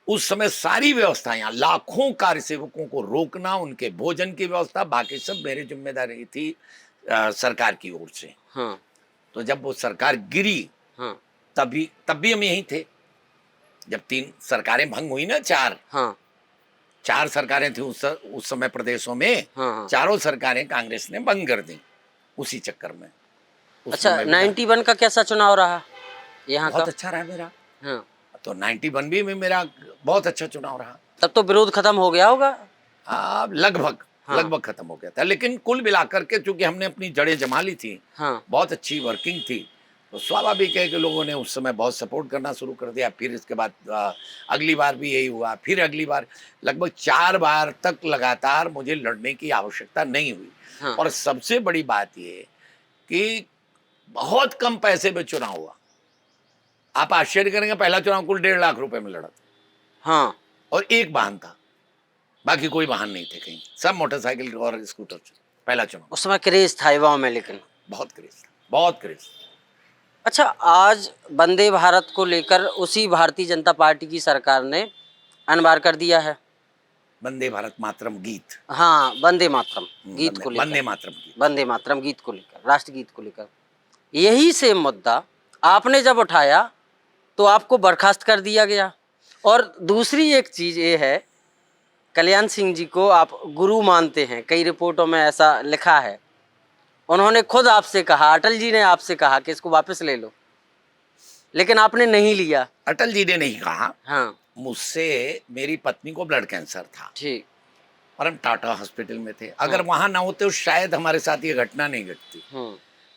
उस समय सारी व्यवस्था, यहाँ लाखों कार्य सेवकों को रोकना, उनके भोजन की व्यवस्था, बाकी सब मेरी जिम्मेदारी थी सरकार की ओर से। हाँ। तो जब वो सरकार गिरी, हाँ, तब भी हम यहीं थे। जब 3 सरकारें भंग हुई ना, 4, हाँ, 4 सरकारें थी उस समय प्रदेशों में। हाँ। चारों सरकारें कांग्रेस ने भंग कर दी उसी चक्कर में। अच्छा, 91 का कैसा चुनाव रहा यहाँ का? बहुत अच्छा रहा मेरा। हाँ। तो 91 भी में मेरा बहुत अच्छा चुनाव रहा। तब तो विरोध खत्म हो गया होगा? हाँ, लगभग। हाँ। लगभग खत्म हो गया था। लेकिन कुल मिलाकर के चूंकि हमने अपनी जड़ें जमा ली थी, हाँ। बहुत अच्छी वर्किंग थी, तो स्वाभाविक है कि लोगों ने उस समय बहुत सपोर्ट करना शुरू कर दिया। फिर इसके बाद अगली बार भी यही हुआ, फिर अगली बार, लगभग 4 बार तक लगातार मुझे लड़ने की आवश्यकता नहीं हुई। हाँ। और सबसे बड़ी बात ये कि बहुत कम पैसे में चुनाव हुआ। आप आश्चर्य करेंगे, पहला चुनाव कुल 1.5 लाख रुपए में लड़ा था, हाँ। और एक वाहन था, बाकी कोई वाहन नहीं थे कहीं, सब मोटरसाइकिल और स्कूटर से। पहला चुनाव, उस समय क्रेज था युवाओं में, लेकिन बहुत क्रेज था, बहुत क्रेज। अच्छा, आज वंदे भारत को लेकर उसी भारतीय जनता पार्टी की सरकार ने अनिवार्य कर दिया है। वंदे भारत मातरम गीत, हाँ, वंदे मातरम गीत को वंदे लेकर, मातरम गीत, वंदे मातरम गीत को लेकर, राष्ट्रगीत को लेकर, यही सेम मुद्दा आपने जब उठाया तो आपको बर्खास्त कर दिया गया। और दूसरी एक चीज ये है, कल्याण सिंह जी को आप गुरु मानते हैं, कई रिपोर्टों में ऐसा लिखा है। उन्होंने खुद आपसे कहा, अटल जी ने आपसे कहा कि इसको वापस ले लो, लेकिन आपने नहीं लिया। अटल जी ने नहीं कहा। हाँ, मुझसे, मेरी पत्नी को ब्लड कैंसर था ठीक। और हम टाटा हॉस्पिटल में थे। अगर वहां ना होते तो शायद हमारे साथ ये घटना नहीं घटती।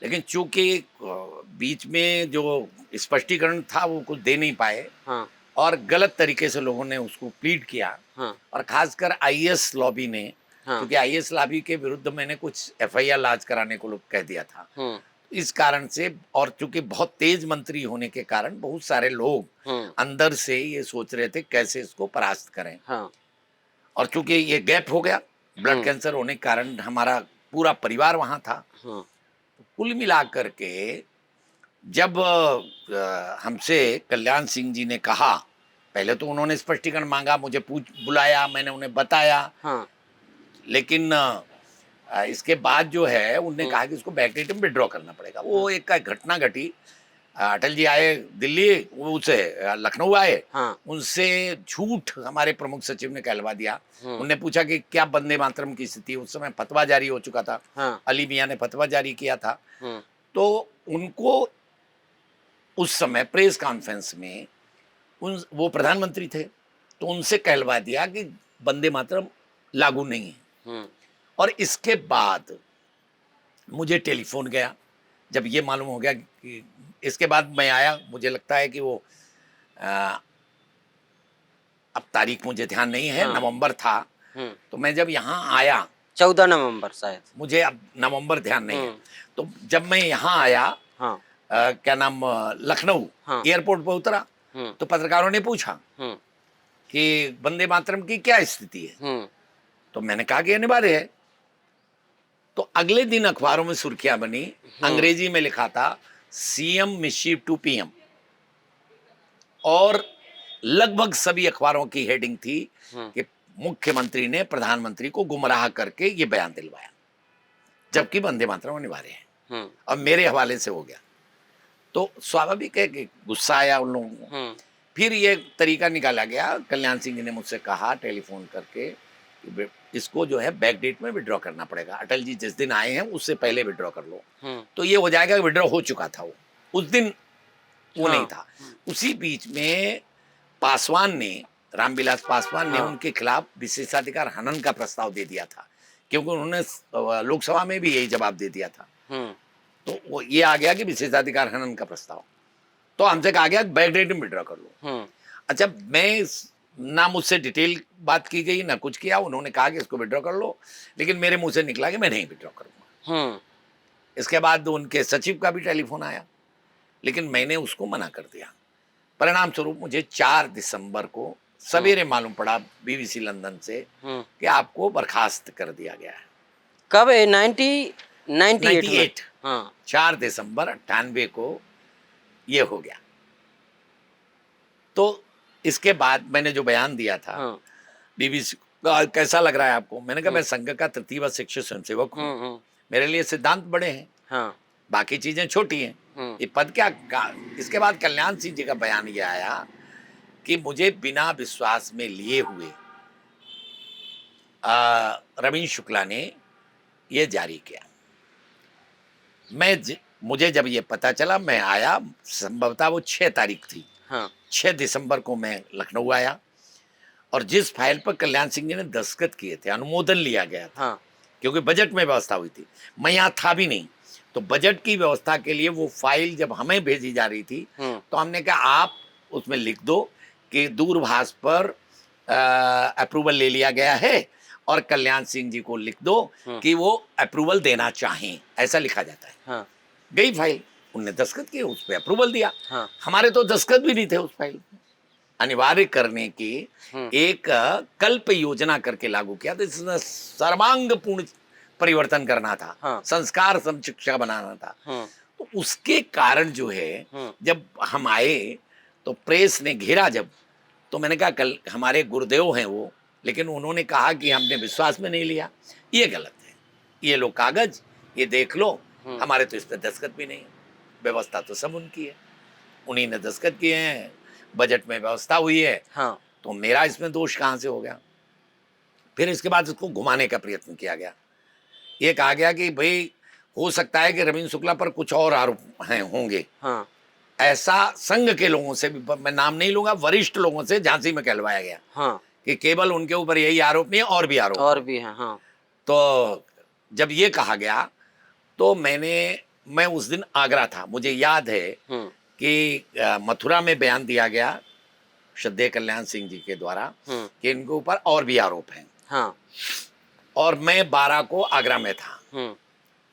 लेकिन चूंकि बीच में जो स्पष्टीकरण था वो कुछ दे नहीं पाए, हाँ, और गलत तरीके से लोगों ने उसको प्लीड किया, हाँ, और खासकर आईएएस लॉबी ने, हाँ, क्योंकि आईएएस लॉबी के विरुद्ध मैंने कुछ एफआईआर लॉन्च कराने को लोग कह दिया था, इस कारण से, और चूंकि बहुत तेज मंत्री होने के कारण बहुत सारे लोग अंदर से ये सोच रहे थे कैसे इसको परास्त करें। हाँ, और चूंकि ये गैप हो गया, ब्लड कैंसर होने के कारण हमारा पूरा परिवार वहां था, हाँ, कुल मिलाकर के जब हमसे कल्याण सिंह जी ने कहा, पहले तो उन्होंने स्पष्टीकरण मांगा, मुझे बुलाया, मैंने उन्हें बताया, हाँ, लेकिन इसके बाद जो है उन्होंने कहा कि इसको बैकडेट में विड्रॉ करना पड़ेगा। वो एक घटना घटी, अटल जी आए दिल्ली, वो उसे लखनऊ आए, हाँ, उनसे झूठ हमारे प्रमुख सचिव ने कहलवा दिया। उनने पूछा कि क्या वंदे मातरम की स्थिति, उस समय फतवा जारी हो चुका था, हाँ, अली मियां ने फतवा जारी किया था, तो उनको उस समय प्रेस कॉन्फ्रेंस में वो प्रधानमंत्री थे, तो उनसे कहलवा दिया कि वंदे मातरम लागू नहीं है। और इसके बाद मुझे टेलीफोन गया, जब ये मालूम हो गया कि, इसके बाद मैं आया, मुझे लगता है कि वो अब तारीख मुझे ध्यान नहीं है, नवंबर था, तो मैं जब यहाँ आया, 14 नवंबर शायद, मुझे अब नवंबर ध्यान नहीं है, तो जब मैं यहाँ आया, हाँ, क्या नाम, लखनऊ, एयरपोर्ट पर उतरा, तो पत्रकारों ने पूछा कि वंदे मातरम की क्या स्थिति है, तो मैंने कहा कि अनिवार्य है। तो अगले दिन अखबारों में सुर्खियां बनी, अंग्रेजी में लिखा था सीएम मिस्चीफ टू पीएम, और लगभग सभी अखबारों की हेडिंग थी कि मुख्यमंत्री ने प्रधानमंत्री को गुमराह करके ये बयान दिलवाया, जबकि वंदे मातरम अनिवार्य है, और मेरे हवाले से हो गया। तो स्वाभाविक है कि गुस्सा आया उन लोगों को। फिर ये तरीका निकाला गया, कल्याण सिंह जी ने मुझसे कहा टेलीफोन करके कि इसको जो है बैकडेट में विड्रॉ करना पड़ेगा, अटल जी जिस दिन आए हैं उससे पहले विड्रॉ कर लो, तो ये हो जाएगा। विड्रॉ हो चुका था, वो उस दिन वो नहीं था। उसी बीच में पासवान ने, रामविलास पासवान ने उनके खिलाफ विशेषाधिकार हनन का प्रस्ताव दे दिया था, क्योंकि उन्होंने लोकसभा में भी यही जवाब दे दिया था। तो वो ये आ गया कि विशेषाधिकार हनन का प्रस्ताव, तो हमसे कहा गया बैकडेट में विड्रॉ कर लो। अच्छा, मैं ना मुझसे डिटेल बात की गई, ना कुछ किया, उन्होंने कहा कि इसको विड्रॉ कर लो, लेकिन मेरे मुंह से निकला कि मैं नहीं विड्रॉ करूंगा। इसके बाद उनके सचिव का भी टेलीफोन आया, लेकिन मैंने उसको मना कर दिया। परिणाम स्वरूप मुझे 4 दिसंबर को सवेरे मालूम पड़ा बीबीसी लंदन से कि आपको बर्खास्त कर दिया गया है। कब? 98 हाँ, 4 दिसंबर 98 को ये हो गया। तो इसके बाद मैंने जो बयान दिया था बीबीसी, कैसा लग रहा है आपको? मैंने कहा मैं संघ का तृतीय शिक्षक स्वयंसेवक हूँ, मेरे लिए सिद्धांत बड़े हैं, बाकी चीजें छोटी हैं, ये पद क्या। इसके बाद कल्याण सिंह जी का बयान ये आया कि मुझे बिना विश्वास में लिए हुए रवीश शुक्ला ने ये जारी किया। मुझे जब ये पता चला, मैं आया, संभवतः वो 6 तारीख थी, 6 दिसंबर को मैं लखनऊ आया, और जिस फाइल पर कल्याण सिंह जी ने दस्तखत किए थे, अनुमोदन लिया गया था, हाँ क्योंकि बजट में व्यवस्था हुई थी, मैं यहाँ था भी नहीं, तो बजट की व्यवस्था के लिए वो फाइल जब हमें भेजी जा रही थी तो हमने कहा आप उसमें लिख दो कि दूरभाष पर अप्रूवल ले लिया गया है, और कल्याण सिंह जी को लिख दो कि वो अप्रूवल देना चाहें, ऐसा लिखा जाता है। हाँ गई फाइल, उनने दस्तखत किए, उस पर अप्रूवल दिया। हाँ हमारे तो दस्तखत भी नहीं थे उस फाइल में। अनिवार्य करने की एक कल्प योजना करके लागू किया था, इसमें सर्वांग पूर्ण परिवर्तन करना था, हाँ। संस्कार सम शिक्षा बनाना था। तो उसके कारण जो है, जब हम आए तो प्रेस ने घेरा जब, तो मैंने कहा कल हमारे गुरुदेव हैं वो, लेकिन उन्होंने कहा कि हमने विश्वास में नहीं लिया, ये गलत है, ये लो कागज, ये देख लो, हमारे तो इस पर दस्तखत भी नहीं है, व्यवस्था तो सब उनकी है, उन्हीं ने दस्तखत किए हैं, बजट में व्यवस्था हुई है। हाँ। तो मेरा इसमें दोष कहाँ से हो गया? फिर इसके बाद इसको घुमाने का प्रयत्न किया गया, ये कहा गया कि भाई हो सकता है कि रविंद्र शुक्ला पर कुछ और आरोप हैं होंगे। हाँ। ऐसा संघ के लोगों से भी, मैं नाम नहीं लूंगा, वरिष्ठ लोगों से झांसी में कहलवाया गया। हाँ। कि केवल उनके ऊपर यही आरोप नहीं है, और भी आरोप हैं। हाँ। तो जब ये कहा गया तो मैं उस दिन आगरा था, मुझे याद है कि मथुरा में बयान दिया गया श्रद्धेय कल्याण सिंह जी के द्वारा कि इनके ऊपर और भी आरोप हैं। हाँ। और मैं 12 को आगरा में था,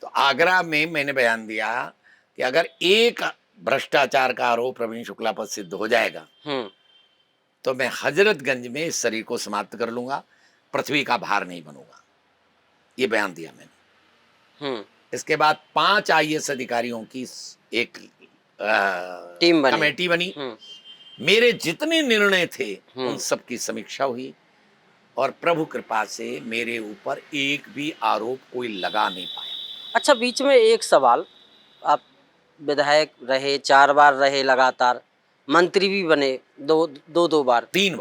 तो आगरा में मैंने बयान दिया कि अगर एक भ्रष्टाचार का आरोप रविंद्र शुक्ला पर सिद्ध हो जाएगा तो मैं हजरतगंज में इस शरीर को समाप्त कर लूंगा, पृथ्वी का भार नहीं बनूंगा, ये बयान दिया मैंने। इसके बाद 5 IAS अधिकारियों की एक टीम बनी, कमेटी बनी, मेरे जितने निर्णय थे उन सब की समीक्षा हुई, और प्रभु कृपा से मेरे ऊपर एक भी आरोप कोई लगा नहीं पाया। अच्छा, बीच में एक सवाल, आप विधायक रहे, 4 बार रहे लगातार, मंत्री भी बने दो बार, 3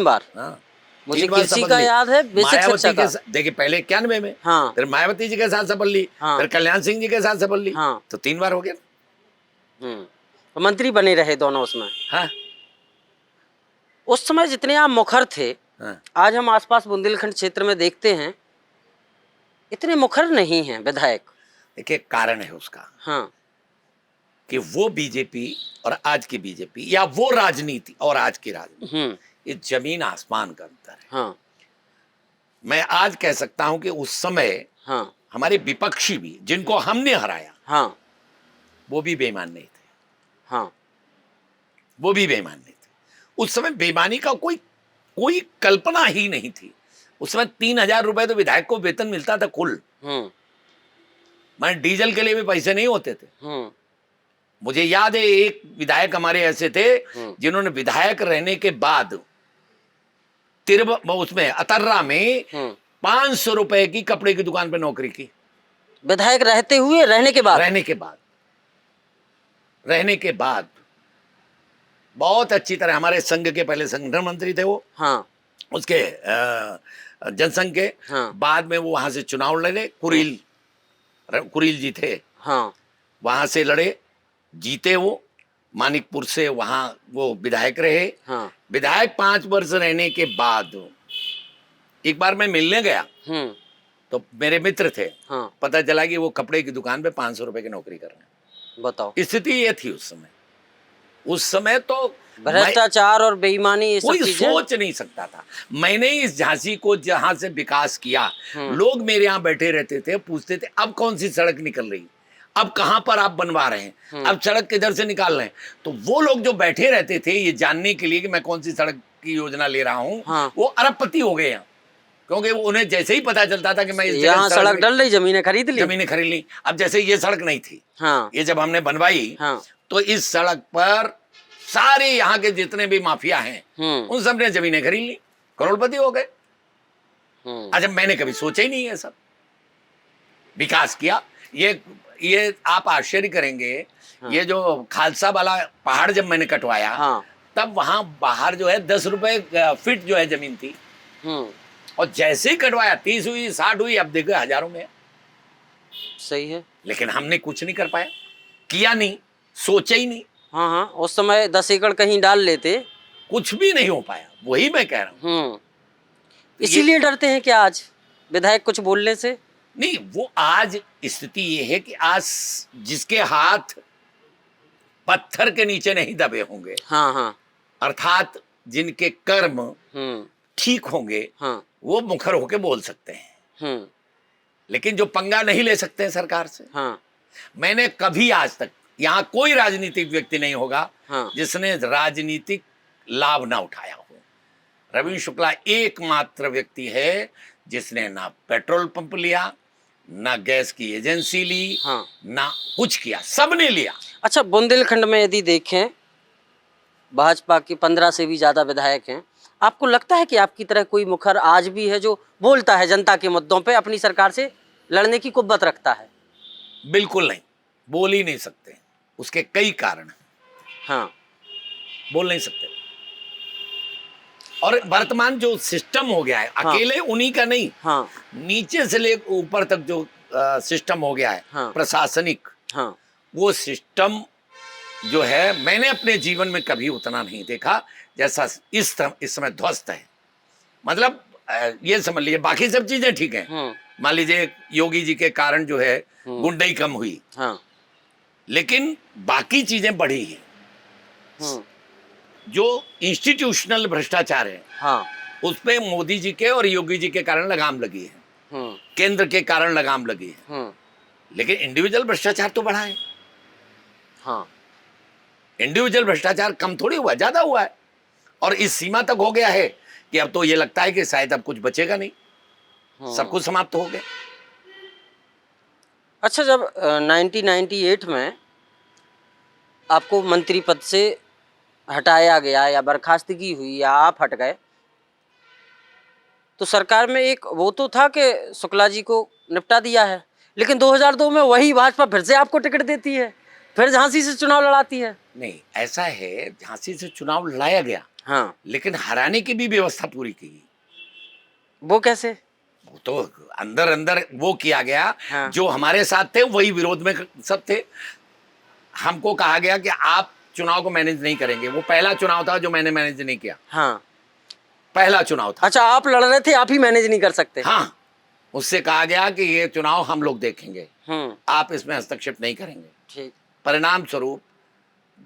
बार। हाँ, मुझे किसी का याद है बेसिक शिक्षा का। देखिए पहले 91 में, हाँ, फिर मायावती जी के साथ शपथ ली, हाँ, फिर कल्याण सिंह जी के साथ शपथ ली, हाँ, तो 3 बार हो गया। तो मंत्री बने रहे दोनों उसमें। हाँ। उस समय जितने आप मुखर थे, हाँ। आज हम आसपास बुंदेलखंड क्षेत्र में देखते हैं इतने मुखर नहीं हैं विधायक। देखिए कारण है उसका, हाँ, कि वो बीजेपी और आज की बीजेपी, या वो राजनीति और आज की राजनीति, ये जमीन आसमान का अंतर है। हाँ। मैं आज कह सकता हूं कि उस समय हाँ, हमारे विपक्षी भी, जिनको हमने हराया, हाँ, वो भी बेईमान नहीं थे। हाँ, वो भी बेईमान नहीं थे। उस समय बेईमानी का कोई कल्पना ही नहीं थी। उस समय 3000 रुपए तो विधायक को वेतन मिलता था कुल। मैं डीजल के लिए भी पैसे नहीं होते थे। मुझे याद है एक विधायक हमारे ऐसे थे जिन्होंने विधायक रहने के बाद उसमें अतर्रा में 500 रुपए की कपड़े की दुकान पे नौकरी की। विधायक रहते हुए, रहने के बाद बहुत अच्छी तरह, हमारे संघ के पहले संगठन मंत्री थे वो। हाँ। उसके जनसंघ के। हाँ। बाद में वो वहां से चुनाव लड़े, कुरील जी थे। हाँ। वहां से लड़े, जीते वो, मानिकपुर से वहां वो विधायक रहे। हाँ। विधायक 5 वर्ष रहने के बाद एक बार मैं मिलने गया तो मेरे मित्र थे। हाँ। पता चला कि वो कपड़े की दुकान पे 500 रुपए की नौकरी कर रहे हैं। बताओ, स्थिति ये थी उस समय तो भ्रष्टाचार और बेईमानी कोई सोच नहीं सकता था। मैंने इस झांसी को जहां से विकास किया, लोग मेरे यहाँ बैठे रहते थे, पूछते थे अब कौन सी सड़क निकल रही, अब कहां पर आप बनवा रहे हैं, अब सड़क किधर से निकाल रहे हैं। तो वो लोग जो बैठे रहते थे ये जानने के लिए कि मैं कौन सी सड़क की योजना ले रहा हूँ, हाँ। वो अरबपति हो गए हैं, क्योंकि उन्हें जैसे ही पता चलता था कि मैं यहाँ सड़क डल रही, जमीनें खरीद ली। अब जैसे ये सड़क नहीं थी, हाँ। ये जब हमने बनवाई, हाँ। तो इस सड़क पर सारे यहाँ के जितने भी माफिया हैं उन सब ने जमीनें खरीद ली, करोड़पति हो गए। अच्छा, मैंने कभी सोचा ही नहीं है सब विकास किया। ये आप आश्चर्य करेंगे, हाँ। ये जो खालसा वाला पहाड़ जब मैंने कटवाया, हाँ। तब वहां बाहर जो है 10 रुपए फीट जो है जमीन थी, और जैसे ही कटवाया 30 हुई, 60 हुई, अब देखो हजारों में। सही है, लेकिन हमने कुछ नहीं कर पाया, किया नहीं, सोचा ही नहीं। हाँ, उस समय 10 एकड़ कहीं डाल लेते, कुछ भी नहीं हो पाया, वही मैं कह रहा हूँ। इसीलिए डरते हैं क्या आज विधायक कुछ बोलने से? नहीं, वो आज स्थिति ये है कि आज जिसके हाथ पत्थर के नीचे नहीं दबे होंगे, हाँ हाँ, अर्थात जिनके कर्म ठीक होंगे, हाँ, वो मुखर होके बोल सकते हैं, लेकिन जो पंगा नहीं ले सकते हैं सरकार से। हाँ, मैंने कभी आज तक, यहाँ कोई राजनीतिक व्यक्ति नहीं होगा हाँ, जिसने राजनीतिक लाभ ना उठाया हो। रविंद्र शुक्ला एकमात्र व्यक्ति है जिसने ना पेट्रोल पंप लिया, ना गैस की एजेंसी ली, हाँ, ना कुछ किया, सबने लिया। अच्छा, बुंदेलखंड में यदि देखें भाजपा के 15 से भी ज्यादा विधायक हैं, आपको लगता है कि आपकी तरह कोई मुखर आज भी है जो बोलता है जनता के मुद्दों पे, अपनी सरकार से लड़ने की कुव्वत रखता है? बिल्कुल नहीं, बोल ही नहीं सकते, उसके कई कारण हैं। हाँ, बोल नहीं सकते। और वर्तमान जो सिस्टम हो गया है, हाँ, अकेले उन्हीं का नहीं, हाँ, नीचे से लेकर ऊपर तक जो सिस्टम हो गया है, हाँ, प्रशासनिक, हाँ, वो सिस्टम जो है मैंने अपने जीवन में कभी उतना नहीं देखा जैसा इस समय ध्वस्त है। मतलब ये समझ लीजिए, बाकी सब चीजें ठीक हैं, मान लीजिए योगी जी के कारण जो है गुंडाई कम हुई, हाँ, लेकिन बाकी चीजें बढ़ी हैं। जो इंस्टीट्यूशनल भ्रष्टाचार है, हाँ, उस पे मोदी जी के और योगी जी के कारण लगाम लगी है, केंद्र के कारण लगाम लगी है, लेकिन इंडिविजुअल भ्रष्टाचार तो बढ़ा है। हाँ, इंडिविजुअल भ्रष्टाचार कम थोड़ी हुआ, ज्यादा हुआ है, और इस सीमा तक हो गया है कि अब तो ये लगता है कि शायद अब कुछ बचेगा नहीं, सब कुछ समाप्त हो गया। अच्छा, जब 1998 में आपको मंत्री पद से हटाया गया या बर्खास्तगी हुई या आप हट गए, तो सरकार में एक वो तो था कि शुक्ला जी को निपटा दिया है, लेकिन 2002 में वही भाजपा फिर से आपको टिकट देती है, फिर झांसी से चुनाव लड़ाती है। नहीं, ऐसा है, झांसी से चुनाव लड़ाया गया, हाँ, लेकिन हराने की भी व्यवस्था पूरी की। वो कैसे? वो तो अंदर अंदर वो किया गया। हाँ, जो हमारे साथ थे वही विरोध में सब थे। हमको कहा गया कि आप चुनाव को मैनेज नहीं करेंगे। वो पहला चुनाव था जो मैंने मैनेज नहीं किया। हाँ, पहला चुनाव था। अच्छा, आप लड़ रहे थे, आप ही मैनेज नहीं कर सकते? हाँ, उससे कहा गया कि ये चुनाव हम लोग देखेंगे, आप इसमें हस्तक्षेप नहीं करेंगे। ठीक। परिणाम स्वरूप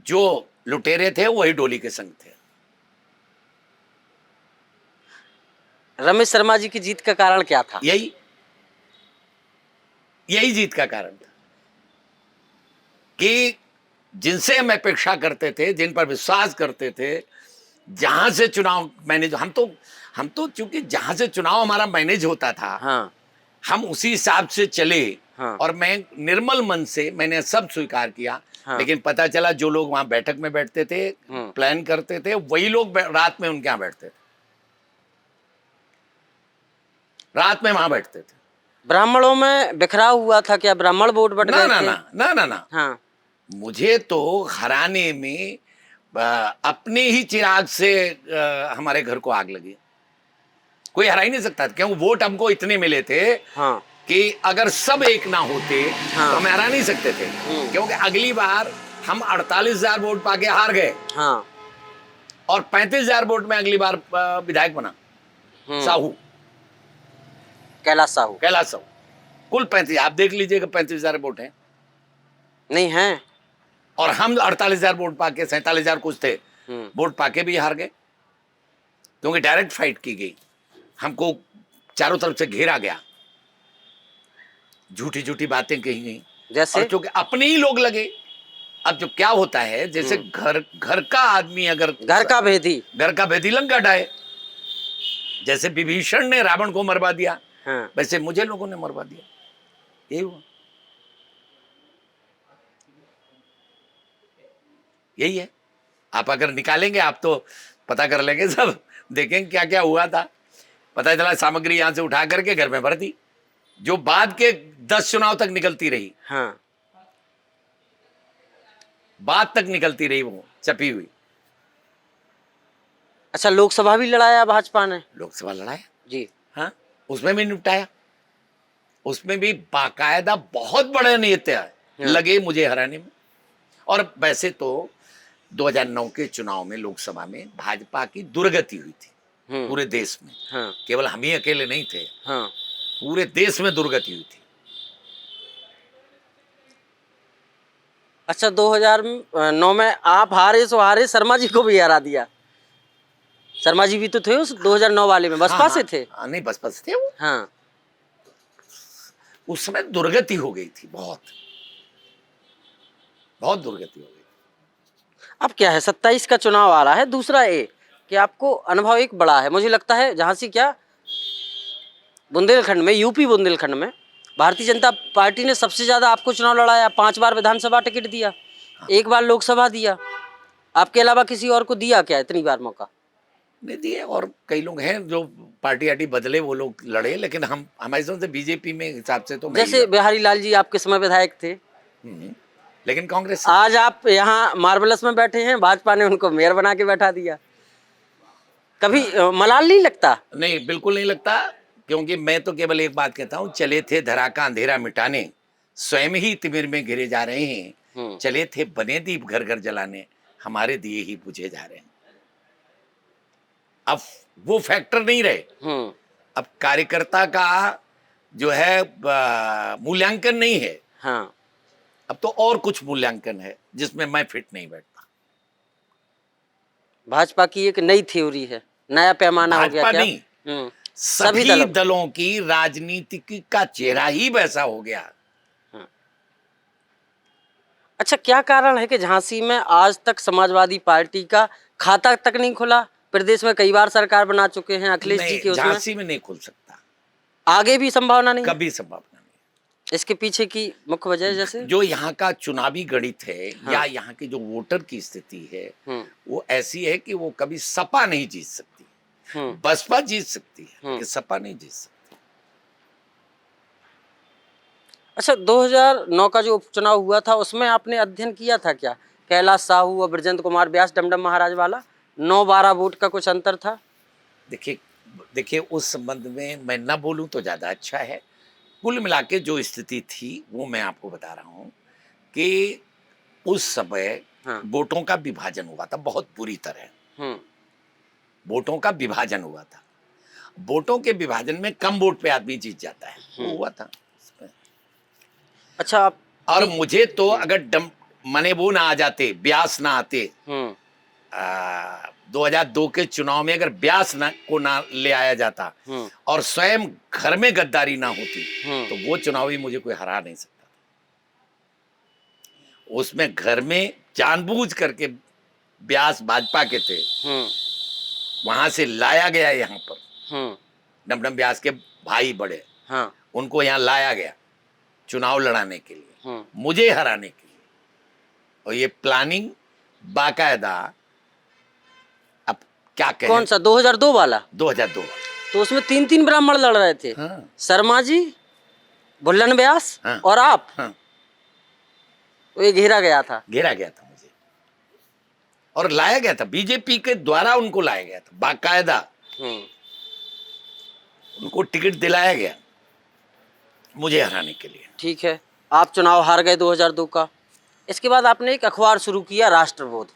जो लुटेरे थे वही डोली के संग थे। रमेश शर्मा जी की जीत का कारण क्या था? यही जीत का कारण था कि जिनसे हम अपेक्षा करते थे, जिन पर विश्वास करते थे, जहां से चुनाव मैनेज, हम तो चूंकि जहां से चुनाव हमारा मैनेज होता था, हाँ, हम उसी हिसाब से चले। हाँ, और मैं निर्मल मन से मैंने सब स्वीकार किया। हाँ, लेकिन पता चला जो लोग वहां बैठक में बैठते थे, प्लान करते थे, वही लोग रात में उनके यहाँ बैठते थे, रात में वहां बैठते थे। ब्राह्मणों में बिखराव हुआ था क्या? ब्राह्मण वोट बट गए थे? ना। हाँ, मुझे तो हराने में अपने ही चिराग से हमारे घर को आग लगी। कोई हरा ही नहीं सकता, क्यों? वोट हमको इतने मिले थे, हाँ, कि अगर सब एक ना होते, हाँ, तो हम हरा नहीं सकते थे। क्योंकि अगली बार हम 48,000 वोट पाके हार गए, हाँ, और 35,000 वोट में अगली बार विधायक बना साहू, कैलाश साहू। कुल 35, आप देख लीजिएगा 35,000 वोट हैं, नहीं है। और हम 48,000 वोट पाके, 47,000 कुछ थे वोट पाके भी हार गए। क्योंकि डायरेक्ट फाइट की गई, हमको चारों तरफ से घेरा गया, झूठी झूठी बातें कही गई, जैसे, और चूंकि अपने ही लोग लगे। अब जो क्या होता है, जैसे घर का आदमी अगर घर का भेदी लंका डाहे, जैसे विभीषण ने रावण को मरवा दिया, हाँ, वैसे मुझे लोगों ने मरवा दिया। यही हुआ, यही है। आप अगर निकालेंगे, आप तो पता कर लेंगे, सब देखेंगे क्या क्या हुआ था। पता चला सामग्री यहां से उठा करके घर में भर दी, जो बाद के 10 चुनाव तक निकलती रही। हाँ, बाद तक निकलती रही वो छपी हुई। अच्छा, लोकसभा भी लड़ाया भाजपा ने? लोकसभा लड़ाया जी, हाँ, उसमें भी निपटाया। उसमें भी बाकायदा बहुत बड़े नेता लगे मुझे हराने में। और वैसे तो 2009 के चुनाव में लोकसभा में भाजपा की दुर्गति हुई थी पूरे देश में। हाँ, केवल हम ही अकेले नहीं थे, हाँ। पूरे देश में दुर्गति हुई थी। अच्छा, 2009 में आप हारे सो हारे, शर्मा जी को भी हरा दिया। शर्मा जी भी तो थे उस 2009 वाले में, बसपा से थे। नहीं, बसपा से थे वो। हाँ। उस समय दुर्गति हो गई थी, बहुत बहुत दुर्गति हो गई। अब क्या है, 27 का चुनाव आ रहा है। दूसरा ये कि आपको अनुभव एक बड़ा है, मुझे लगता है झांसी क्या बुंदेलखंड में, यूपी बुंदेलखंड में भारतीय जनता पार्टी ने सबसे ज्यादा आपको चुनाव लड़ाया। 5 बार विधानसभा टिकट दिया, 1 बार लोकसभा दिया। आपके अलावा किसी और को दिया क्या इतनी बार मौका? नहीं दिए, और कई लोग हैं जो पार्टी आर्टी बदले, वो लोग लड़े, लेकिन हम हमारे हिसाब से बीजेपी में हिसाब से तो मैं ही जैसे बिहारी लाल जी आपके समय विधायक थे, लेकिन कांग्रेस से। आज आप यहाँ मार्बलस में बैठे हैं, भाजपा ने उनको मेयर बना के बैठा दिया। कभी मलाल नहीं लगता? नहीं, बिल्कुल नहीं लगता, क्योंकि मैं तो केवल एक बात कहता हूँ, चले थे धरा का अंधेरा मिटाने, स्वयं ही तिमिर में घिरे जा रहे हैं। चले थे बने दीप घर घर जलाने, हमारे दिए ही बुझे जा रहे हैं। अब वो फैक्टर नहीं रहे। अब कार्यकर्ता का जो है मूल्यांकन नहीं है। हाँ। अब तो और कुछ मूल्यांकन है जिसमें मैं फिट नहीं बैठता। भाजपा की एक नई थ्योरी है, नया पैमाना हो गया क्या? नहीं, सभी दलों की राजनीति का चेहरा ही वैसा हो गया। अच्छा, क्या कारण है कि झांसी में आज तक समाजवादी पार्टी का खाता तक नहीं खुला? प्रदेश में कई बार सरकार बना चुके हैं अखिलेश जी के, उसमें झांसी में नहीं खुल सकता, आगे भी संभावना नहीं, कभी संभावना नहीं। इसके पीछे की मुख्य वजह जैसे जो यहाँ का चुनावी गणित है, हाँ। या यहाँ की जो वोटर की स्थिति है, वो ऐसी है कि वो कभी सपा नहीं जीत सकती, बसपा जीत सकती है, कि सपा नहीं जीत सकती। अच्छा, 2009 का जो उपचुनाव हुआ था उसमें आपने अध्ययन किया था क्या? कैलाश साहू और ब्रजेंद्र कुमार व्यास डमडम महाराज वाला 9-12 वोट का कुछ अंतर था। देखिए उस संबंध में मैं ना बोलूं तो ज्यादा अच्छा है। कुल मिला के जो स्थिति थी वो मैं आपको बता रहा हूं कि उस समय वोटों का विभाजन हुआ था, बहुत बुरी तरह वोटों का विभाजन हुआ था। वोटों के विभाजन में कम वोट पे आदमी जीत जाता है, वो हुआ था। अच्छा, आप और मुझे तो अगर मने वो ना आ जाते, व्यास ना आते, 2002 के चुनाव में अगर व्यास को ना ले आया जाता और स्वयं घर में गद्दारी ना होती, तो वो चुनाव ही मुझे कोई हरा नहीं सकता। उसमें घर में जानबूझ करके व्यास भाजपा के थे, वहां से लाया गया यहाँ पर, डमडम व्यास के भाई बड़े, उनको यहाँ लाया गया चुनाव लड़ाने के लिए, मुझे हराने के लिए। और ये प्लानिंग बाकायदा, अब क्या कहें। कौन सा 2002 वाला? 2002। तो उसमें 3 ब्राह्मण लड़ रहे थे, शर्मा जी, भुल्लन व्यास और आप। तो ये घेरा गया था मुझे, और लाया गया था बीजेपी के द्वारा, उनको लाया गया था बाकायदा, उनको टिकट दिलाया गया मुझे हराने के लिए। ठीक है, आप चुनाव हार गए 2002 का। इसके बाद आपने एक अखबार शुरू किया, राष्ट्रबोध।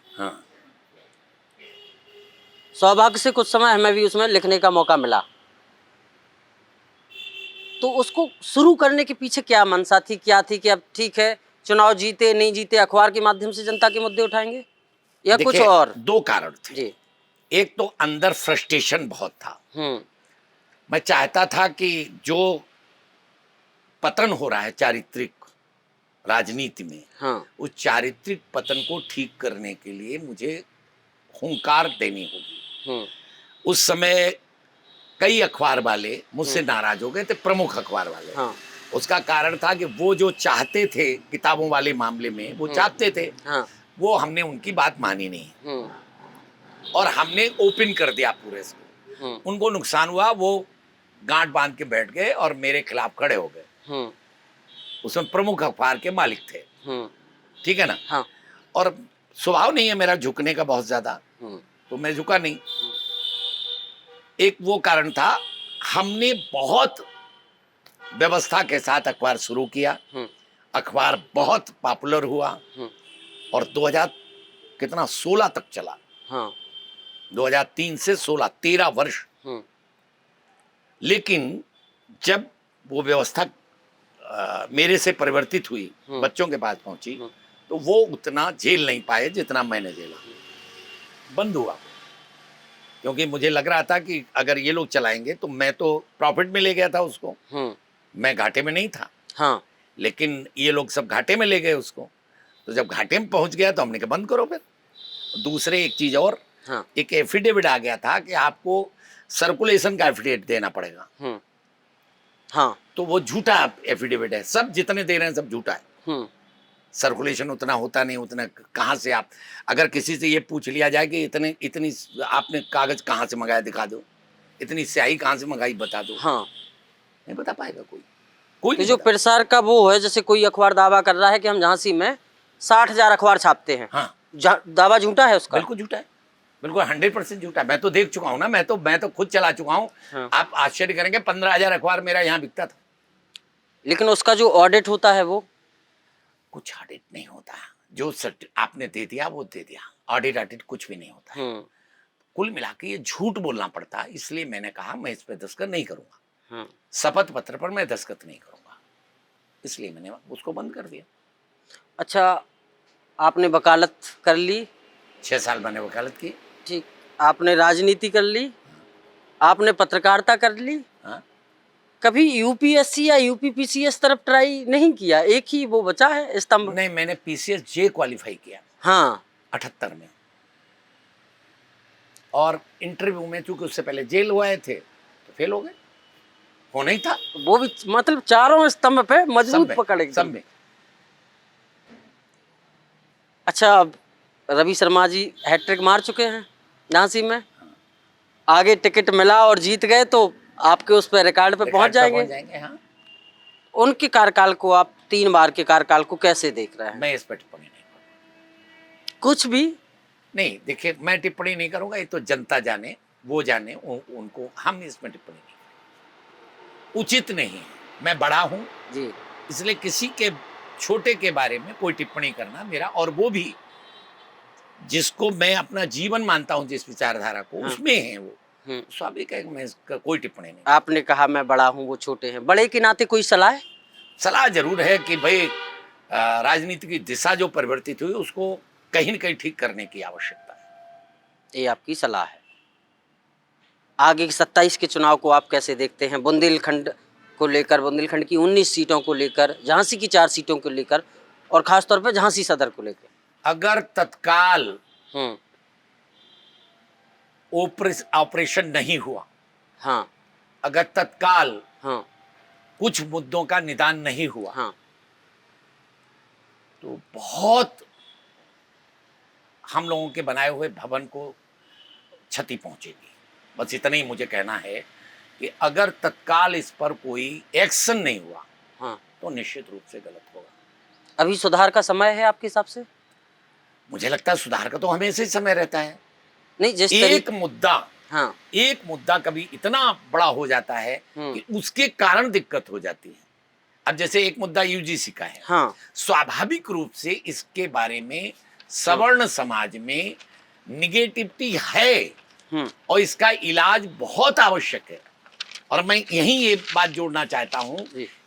सौभाग्य से कुछ समय हमें भी उसमें लिखने का मौका मिला। तो उसको शुरू करने के पीछे क्या मंशा थी, क्या थी कि अब ठीक है, चुनाव जीते नहीं जीते अखबार के माध्यम से जनता के मुद्दे उठाएंगे, या कुछ और? 2 कारण थे जी। एक तो अंदर फ्रस्ट्रेशन बहुत था। मैं चाहता था कि जो पतन हो रहा है चारित्रिक राजनीति में, उस चारित्रिक पतन को ठीक करने के लिए मुझे हुंकार देनी होगी। उस समय कई अखबार वाले मुझसे नाराज हो गए थे, प्रमुख अखबार वाले। उसका कारण था कि वो जो चाहते थे किताबों वाले मामले में, वो चाहते थे, वो हमने उनकी बात मानी नहीं, और हमने ओपन कर दिया पूरे इसको। उनको नुकसान हुआ, वो गांठ बांध के बैठ गए और मेरे खिलाफ खड़े हो गए। उसमें प्रमुख अखबार के मालिक थे, ठीक है ना। और स्वभाव नहीं है मेरा झुकने का बहुत ज्यादा, तो मैं झुका नहीं। एक वो कारण था। हमने बहुत व्यवस्था के साथ अखबार शुरू किया, अखबार बहुत पॉपुलर हुआ, और कितना 16 तक चला। हाँ 2003 से 16, 13 वर्ष। लेकिन जब वो व्यवस्था मेरे से परिवर्तित हुई, बच्चों के पास पहुंची, तो वो उतना झेल नहीं पाए जितना मैंने झेला। बंद हुआ, क्योंकि मुझे लग रहा था कि अगर ये लोग चलाएंगे तो मैं तो प्रॉफिट में ले गया था उसको, मैं घाटे में नहीं था। हाँ लेकिन ये लोग सब घाटे में ले गए उसको, तो जब घाटे में पहुंच गया तो हमने कहा बंद करो फिर। दूसरे एक चीज और, हाँ एक एफिडेविट आ गया था कि आपको सर्कुलेशन का एफिडेविट देना पड़ेगा। हाँ तो वो झूठा एफिडेविट है, सब जितने दे रहे हैं सब झूठा है। सर्कुलेशन उतना होता नहीं, उतना कहाँ से आप, अगर किसी से ये पूछ लिया जाए कि इतनी आपने कागज कहाँ से मंगाया दिखा दो, इतनी स्याही कहाँ से मंगाई बता दो, हाँ नहीं बता पाएगा कोई तो नहीं जो बता। प्रसार का वो है, जैसे कोई अखबार दावा कर रहा है कि हम झांसी में 60,000 अखबार छापते हैं, हाँ दावा झूठा है उसका? बिल्कुल झूठा है, बिल्कुल 100% झूठा है। मैं तो देख चुका हूँ ना, मैं तो खुद चला चुका हूँ। हाँ। आप आश्चर्य करेंगे, 15,000 अखबार मेरा यहाँ बिकता था। लेकिन उसका जो ऑडिट होता है वो कुछ ऑडिट नहीं होता, जो आपने दे दिया वो दे दिया, ऑडिट कुछ भी नहीं होता है। कुल मिला के ये झूठ बोलना पड़ता है, इसलिए मैंने कहा मैं इस पर दस्तखत नहीं करूंगा, शपथ पत्र पर मैं दस्तखत नहीं करूंगा, इसलिए मैंने उसको बंद कर दिया। अच्छा, आपने वकालत कर ली? 6 साल मैंने वकालत की। ठीक। आपने राजनीति कर ली, आपने पत्रकारिता कर ली, हाँ? कभी यूपीएससी या यूपीपीसीएस तरफ ट्राई नहीं किया? एक ही वो बचा है स्तंभ। नहीं, मैंने पीसीएस जे क्वालिफाई किया। हाँ 78 में, और इंटरव्यू में चूंकि उससे पहले जेल हुए थे तो फेल हो गए, होना ही था। वो भी मतलब चारों स्तंभ पे मजबूत पकड़ सब में। अच्छा, अब रवि शर्मा जी हैट्रिक मार चुके हैं झांसी में, आगे टिकट मिला और जीत गए तो आपके उस पर रिकॉर्ड पे पहुंच जाएंगे। हाँ। उनके कार्यकाल को, आप 3 बार के कार्यकाल को कैसे देख रहे हैं? मैं इस पर टिप्पणी नहीं करूंगा, कुछ भी नहीं। देखिए, मैं टिप्पणी नहीं करूंगा, ये तो जनता जाने, वो जाने उनको, हम इसमें टिप्पणी नहीं करेंगे, उचित नहीं है। मैं बड़ा हूं जी, इसलिए किसी के छोटे के बारे में कोई टिप्पणी करना मेरा, और वो भी जिसको मैं अपना जीवन मानता हूं, जिस विचारधारा को, उसमें है वो स्वाभाविक है कि मैं इसका कोई टिप्पणी नहीं। आपने कहा मैं बड़ा हूं, वो छोटे हैं, बड़े के नाते कोई सलाह जरूर है कि भाई राजनीति की दिशा जो परिवर्तित हुई उसको कहीं न कहीं ठीक करने की आवश्यकता है। ये आपकी सलाह है। आगे 27 के चुनाव को आप कैसे देखते हैं? बुंदेलखंड को लेकर, बुंदेलखंड की 19 सीटों को लेकर, झांसी की 4 सीटों को लेकर, और खासतौर पर झांसी सदर को लेकर। अगर तत्काल ऑपरेशन नहीं हुआ, हाँ, अगर तत्काल हाँ, कुछ मुद्दों का निदान नहीं हुआ, हाँ, तो बहुत हम लोगों के बनाए हुए भवन को क्षति पहुंचेगी। बस इतना ही मुझे कहना है कि अगर तत्काल इस पर कोई एक्शन नहीं हुआ, हाँ, तो निश्चित रूप से गलत होगा। अभी सुधार का समय है आपके हिसाब से? मुझे लगता है सुधार का तो हमेशा ही समय रहता है। नहीं, जिस एक मुद्दा, हाँ, एक मुद्दा कभी इतना बड़ा हो जाता है कि उसके कारण दिक्कत हो जाती है। अब जैसे एक मुद्दा यूजीसी का है, हाँ, स्वाभाविक रूप से इसके बारे में सवर्ण समाज में निगेटिविटी है और इसका इलाज बहुत आवश्यक है। और मैं यही ये बात जोड़ना चाहता हूं,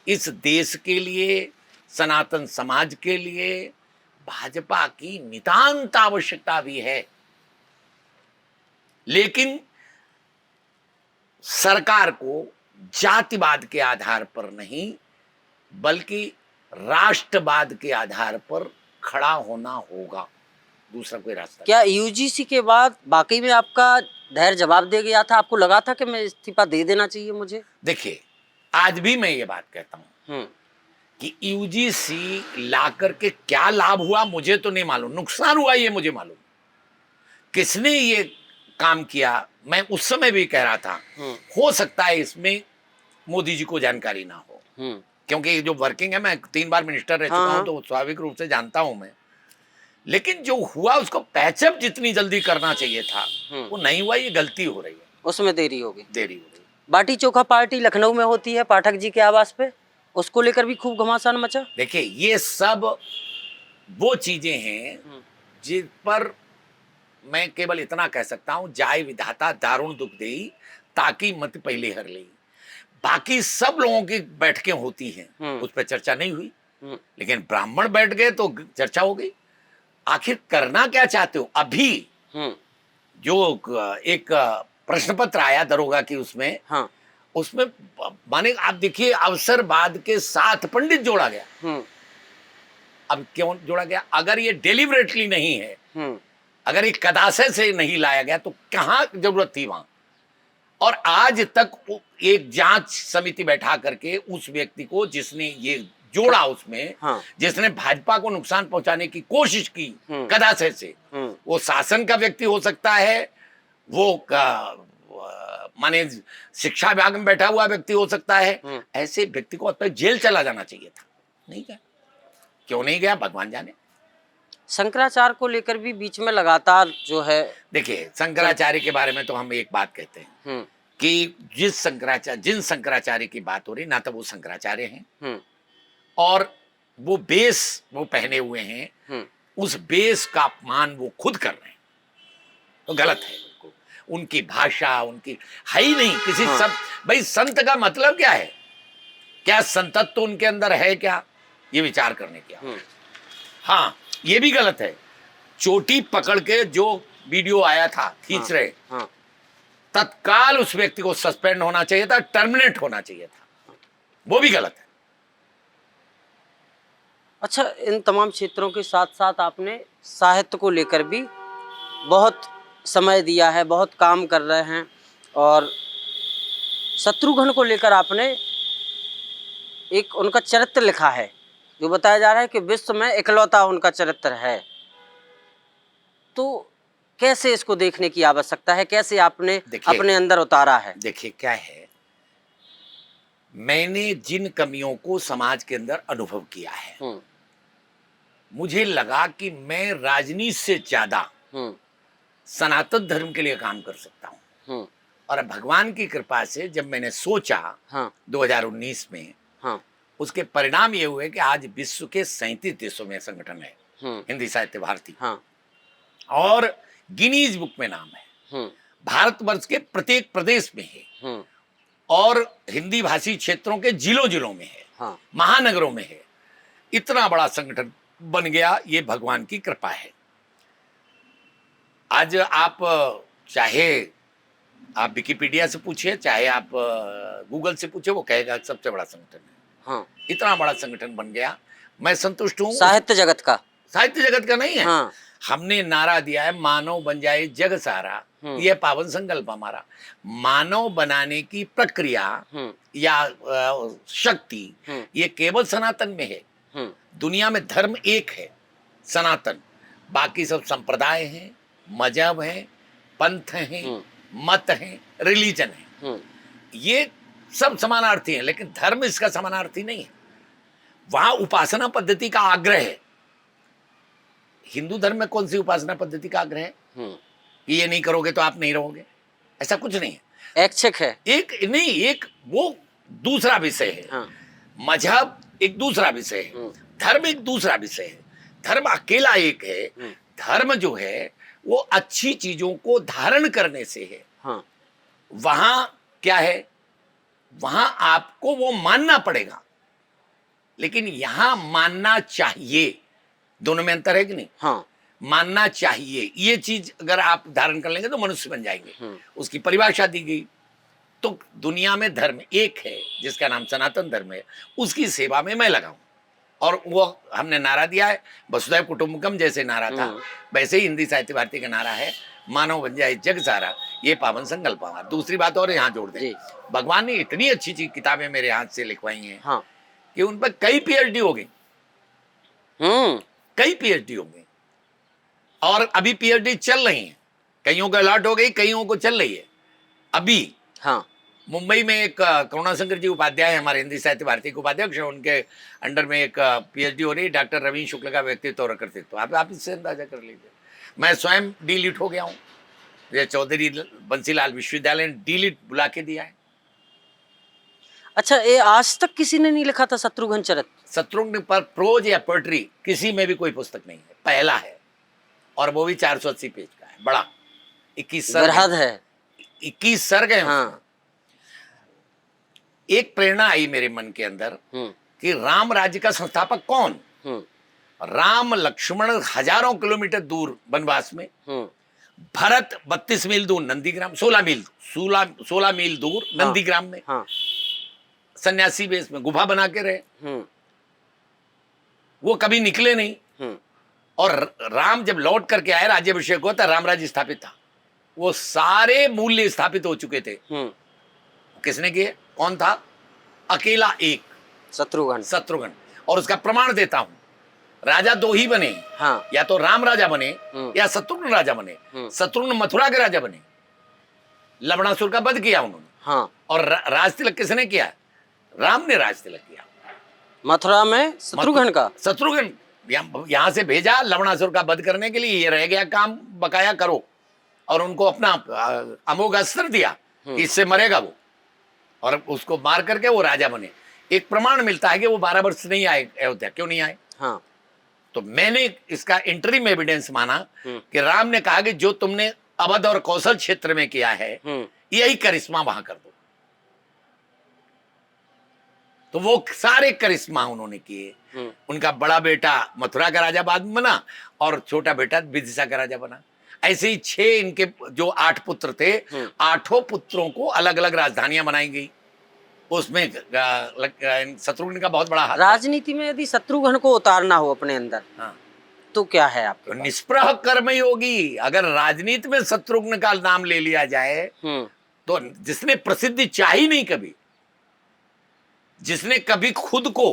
इस देश के लिए, सनातन समाज के लिए भाजपा की नितांत आवश्यकता भी है, लेकिन सरकार को जातिवाद के आधार पर नहीं बल्कि राष्ट्रवाद के आधार पर खड़ा होना होगा, दूसरा कोई रास्ता। क्या यूजीसी के बाद वाकई में आपका धैर्य जवाब दे गया था? आपको लगा था कि मैं इस्तीफा दे देना चाहिए मुझे? देखिए, आज भी मैं ये बात कहता हूं कि यूजीसी लाकर के क्या लाभ हुआ मुझे तो नहीं मालूम, नुकसान हुआ ये मुझे मालूम। किसने ये काम किया, मैं उस समय भी कह रहा था, हो सकता है इसमें मोदी जी को जानकारी ना हो, क्योंकि जो वर्किंग है, मैं 3 बार मिनिस्टर रह चुका हूं, तो स्वाभाविक रूप से जानता हूं मैं। लेकिन जो हुआ उसको पैचअप जितनी जल्दी करना चाहिए था वो नहीं हुआ, ये गलती हो रही है, उसमें देरी हो गई। देरी हो रही। बाटी चोखा पार्टी लखनऊ में होती है पाठक जी के आवास पे, उसको लेकर भी खूब घमासान मचा। देखिए, ये सब वो चीजें हैं जिन पर मैं केवल इतना कह सकता हूं, जाय विधाता दारुण दुख देई, ताकि मत पहले हर ले। बाकी सब लोगों की बैठकें होती हैं, उस पर चर्चा नहीं हुई, लेकिन ब्राह्मण बैठ गए तो चर्चा हो गई। आखिर करना क्या चाहते हो? अभी जो एक प्रश्न पत्र आया दरोगा की, उसमें हाँ। उसमें माने आप देखिए, अवसरवाद के साथ पंडित जोड़ा गया। अब क्यों जोड़ा गया? अगर ये डेलिबरेटली नहीं है, अगर ये कदासे से नहीं लाया गया, तो कहां जरूरत थी वहां? और आज तक एक जांच समिति बैठा करके उस व्यक्ति को जिसने ये जोड़ा, उसमें जिसने भाजपा को नुकसान पहुंचाने की कोशिश की कदासे से, वो शासन का व्यक्ति हो सकता है, वो माने शिक्षा विभाग में बैठा हुआ व्यक्ति हो सकता है। ऐसे व्यक्ति को अब तक जेल चला जाना चाहिए था, नहीं गया। क्यों नहीं गया, भगवान जाने। शंकराचार्य को लेकर भी बीच में लगातार जो है, देखिए शंकराचार्य के बारे में तो हम एक बात कहते हैं कि जिन शंकराचार्य की बात हो रही, ना तो वो शंकराचार्य हैं और वो बेस वो पहने हुए हैं, उस बेस का अपमान वो खुद कर रहे हैं, तो गलत है। उनकी भाषा उनकी है ही नहीं किसी सब। भाई संत का मतलब क्या है? क्या संतत्व तो उनके अंदर है क्या? ये विचार करने की। हाँ, ये भी गलत है। चोटी पकड़ के जो वीडियो आया था खींच रहे, तत्काल उस व्यक्ति को सस्पेंड होना चाहिए था, टर्मिनेट होना चाहिए था, वो भी गलत है। अच्छा, इन तमाम क्षेत्रों के साथ साथ आपने साहित्य को लेकर भी बहुत समय दिया है, बहुत काम कर रहे हैं, और शत्रुघ्न को लेकर आपने एक उनका चरित्र लिखा है, जो बताया जा रहा है कि विश्व में इकलौता उनका चरित्र है। तो कैसे इसको देखने की आवश्यकता है, कैसे आपने अपने अंदर उतारा है? देखिए क्या है, मैंने जिन कमियों को समाज के अंदर अनुभव किया है, मुझे लगा कि मैं राजनीति से ज्यादा सनातन धर्म के लिए काम कर सकता हूँ। और भगवान की कृपा से जब मैंने सोचा 2019 में, उसके परिणाम ये हुए कि आज विश्व के 37 देशों में संगठन है हिंदी साहित्य भारती, और गिनीज बुक में नाम है, भारतवर्ष के प्रत्येक प्रदेश में है, और हिंदी भाषी क्षेत्रों के जिलों जिलों में है, महानगरों में है। इतना बड़ा संगठन बन गया, ये भगवान की कृपा है। आज आप चाहे आप विकिपीडिया से पूछिए, चाहे आप गूगल से पूछिए, वो कहेगा सबसे बड़ा संगठन है। इतना बड़ा संगठन बन गया, मैं संतुष्ट हूँ। साहित्य जगत का, साहित्य जगत का नहीं है। हमने नारा दिया है, मानव बन जाए जग सारा, ये पावन संकल्प हमारा। मानव बनाने की प्रक्रिया या शक्ति ये केवल सनातन में है। दुनिया में धर्म एक है, सनातन, बाकी सब संप्रदाय हैं, मजहब हैं, पंथ हैं, मत हैं, रिलीजन है। ये सब समानार्थी हैं, लेकिन धर्म इसका समानार्थी नहीं है। वहां उपासना पद्धति का आग्रह है। हिंदू धर्म में कौन सी उपासना पद्धति का आग्रह है कि ये नहीं करोगे तो आप नहीं रहोगे? ऐसा कुछ नहीं है। ऐच्छिक है। एक नहीं, एक वो दूसरा विषय है। मजहब एक दूसरा विषय है, धर्म एक दूसरा विषय है। धर्म अकेला एक है। धर्म जो है वो अच्छी चीजों को धारण करने से है। वहां क्या है, वहां आपको वो मानना पड़ेगा, लेकिन यहां मानना चाहिए। दोनों में अंतर है कि नहीं? मानना चाहिए, ये चीज अगर आप धारण कर लेंगे तो मनुष्य बन जाएंगे। उसकी परिभाषा दी गई। तो दुनिया में धर्म एक है जिसका नाम सनातन धर्म है, उसकी सेवा में मैं लगाऊं। और वो हमने नारा दिया है, वसुधैव कुटुंबकम जैसे नारा था, वैसे ही हिंदी साहित्य भारती का नारा है, मानव बन जाए जग सारा, ये पावन संकल्प हमारा। दूसरी बात और यहाँ जोड़ दे, भगवान ने इतनी अच्छी अच्छी किताबें मेरे हाथ से लिखवाई हैं कि उन पर कई पीएचडी हो गई। कई पीएचडी हो गई, और अभी पीएचडी चल रही है। कईयों को अलॉट हो गई, कईयों को चल रही है अभी। मुंबई में एक करुणाशंकर जी उपाध्याय, हमारे हिंदी साहित्य भारती के उपाध्यक्ष, उनके अंडर में एक पीएचडी हो रही है, डॉक्टर रवीन शुक्ल का व्यक्तित्व और कर्तृत्व। आप इससे अंदाजा कर लीजिए। मैं स्वयं डीलिट हो गया हूँ, ये चौधरी बंसीलाल विश्वविद्यालय ने डीलिट बुला के दिया है। अच्छा, ये आज तक किसी ने नहीं लिखा था शत्रुघ्न चरित्र? शत्रुघ्न पर प्रोज या पोएट्री किसी में भी कोई पुस्तक नहीं है, पहला है, और वो भी 480 पेज का है। बड़ा 21 सर्ग बृहद है। 21 सर्ग है। हाँ। एक प्रेरणा आई मेरे मन के अंदर कि राम राज्य का संस्थापक कौन। राम लक्ष्मण हजारों किलोमीटर दूर वनवास में, भरत 32 मील दूर नंदीग्राम, 16 मील दूर नंदीग्राम में सन्यासी वेश में गुफा बना के रहे। वो कभी निकले नहीं। और राम जब लौट करके आए, राज्याभिषेक हुआ था, राम राज्य स्थापित था। वो सारे मूल्य स्थापित हो चुके थे। किसने किए? कौन था? अकेला एक, शत्रुघ्न। और उसका प्रमाण देता हूं, राजा दो ही बने। हाँ। या तो राम राजा बने या शत्रुघ्न राजा बने। शत्रुघ्न मथुरा के राजा बने, लवणासुर का वध किया उन्होंने। हाँ। और राज तिलक किसने किया? राम ने राज तिलक किया मथुरा में शत्रुघ्न का। शत्रुघ्न यहां से भेजा लवणासुर का वध करने के लिए। ये रह गया काम, बकाया करो। और उनको अपना अमोघ अस्त्र दिया कि इससे मरेगा वो, और उसको मार करके वो राजा बने। एक प्रमाण मिलता है कि वो 12 वर्ष नहीं आए अयोध्या। क्यों नहीं आए? हाँ। तो मैंने इसका इंटरिम एविडेंस माना कि राम ने कहा कि जो तुमने अवध और कौशल क्षेत्र में किया है, यही करिश्मा वहां कर दो। तो वो सारे करिश्मा उन्होंने किए। उनका बड़ा बेटा मथुरा का राजा बाद में बना, और छोटा बेटा विदिशा का राजा बना। ऐसे ही 6 इनके जो 8 पुत्र थे, 8 पुत्रों को अलग अलग राजधानियां बनाई गई। उसमें शत्रुघ्न का बहुत बड़ा हाथ। राजनीति में यदि शत्रुघ्न को उतारना हो अपने अंदर, हाँ, तो क्या है आपके तो पास? निष्प्रह कर्मयोगी। अगर राजनीति में शत्रुघ्न का नाम ले लिया जाए, तो जिसने प्रसिद्धि चाही नहीं कभी, जिसने कभी खुद को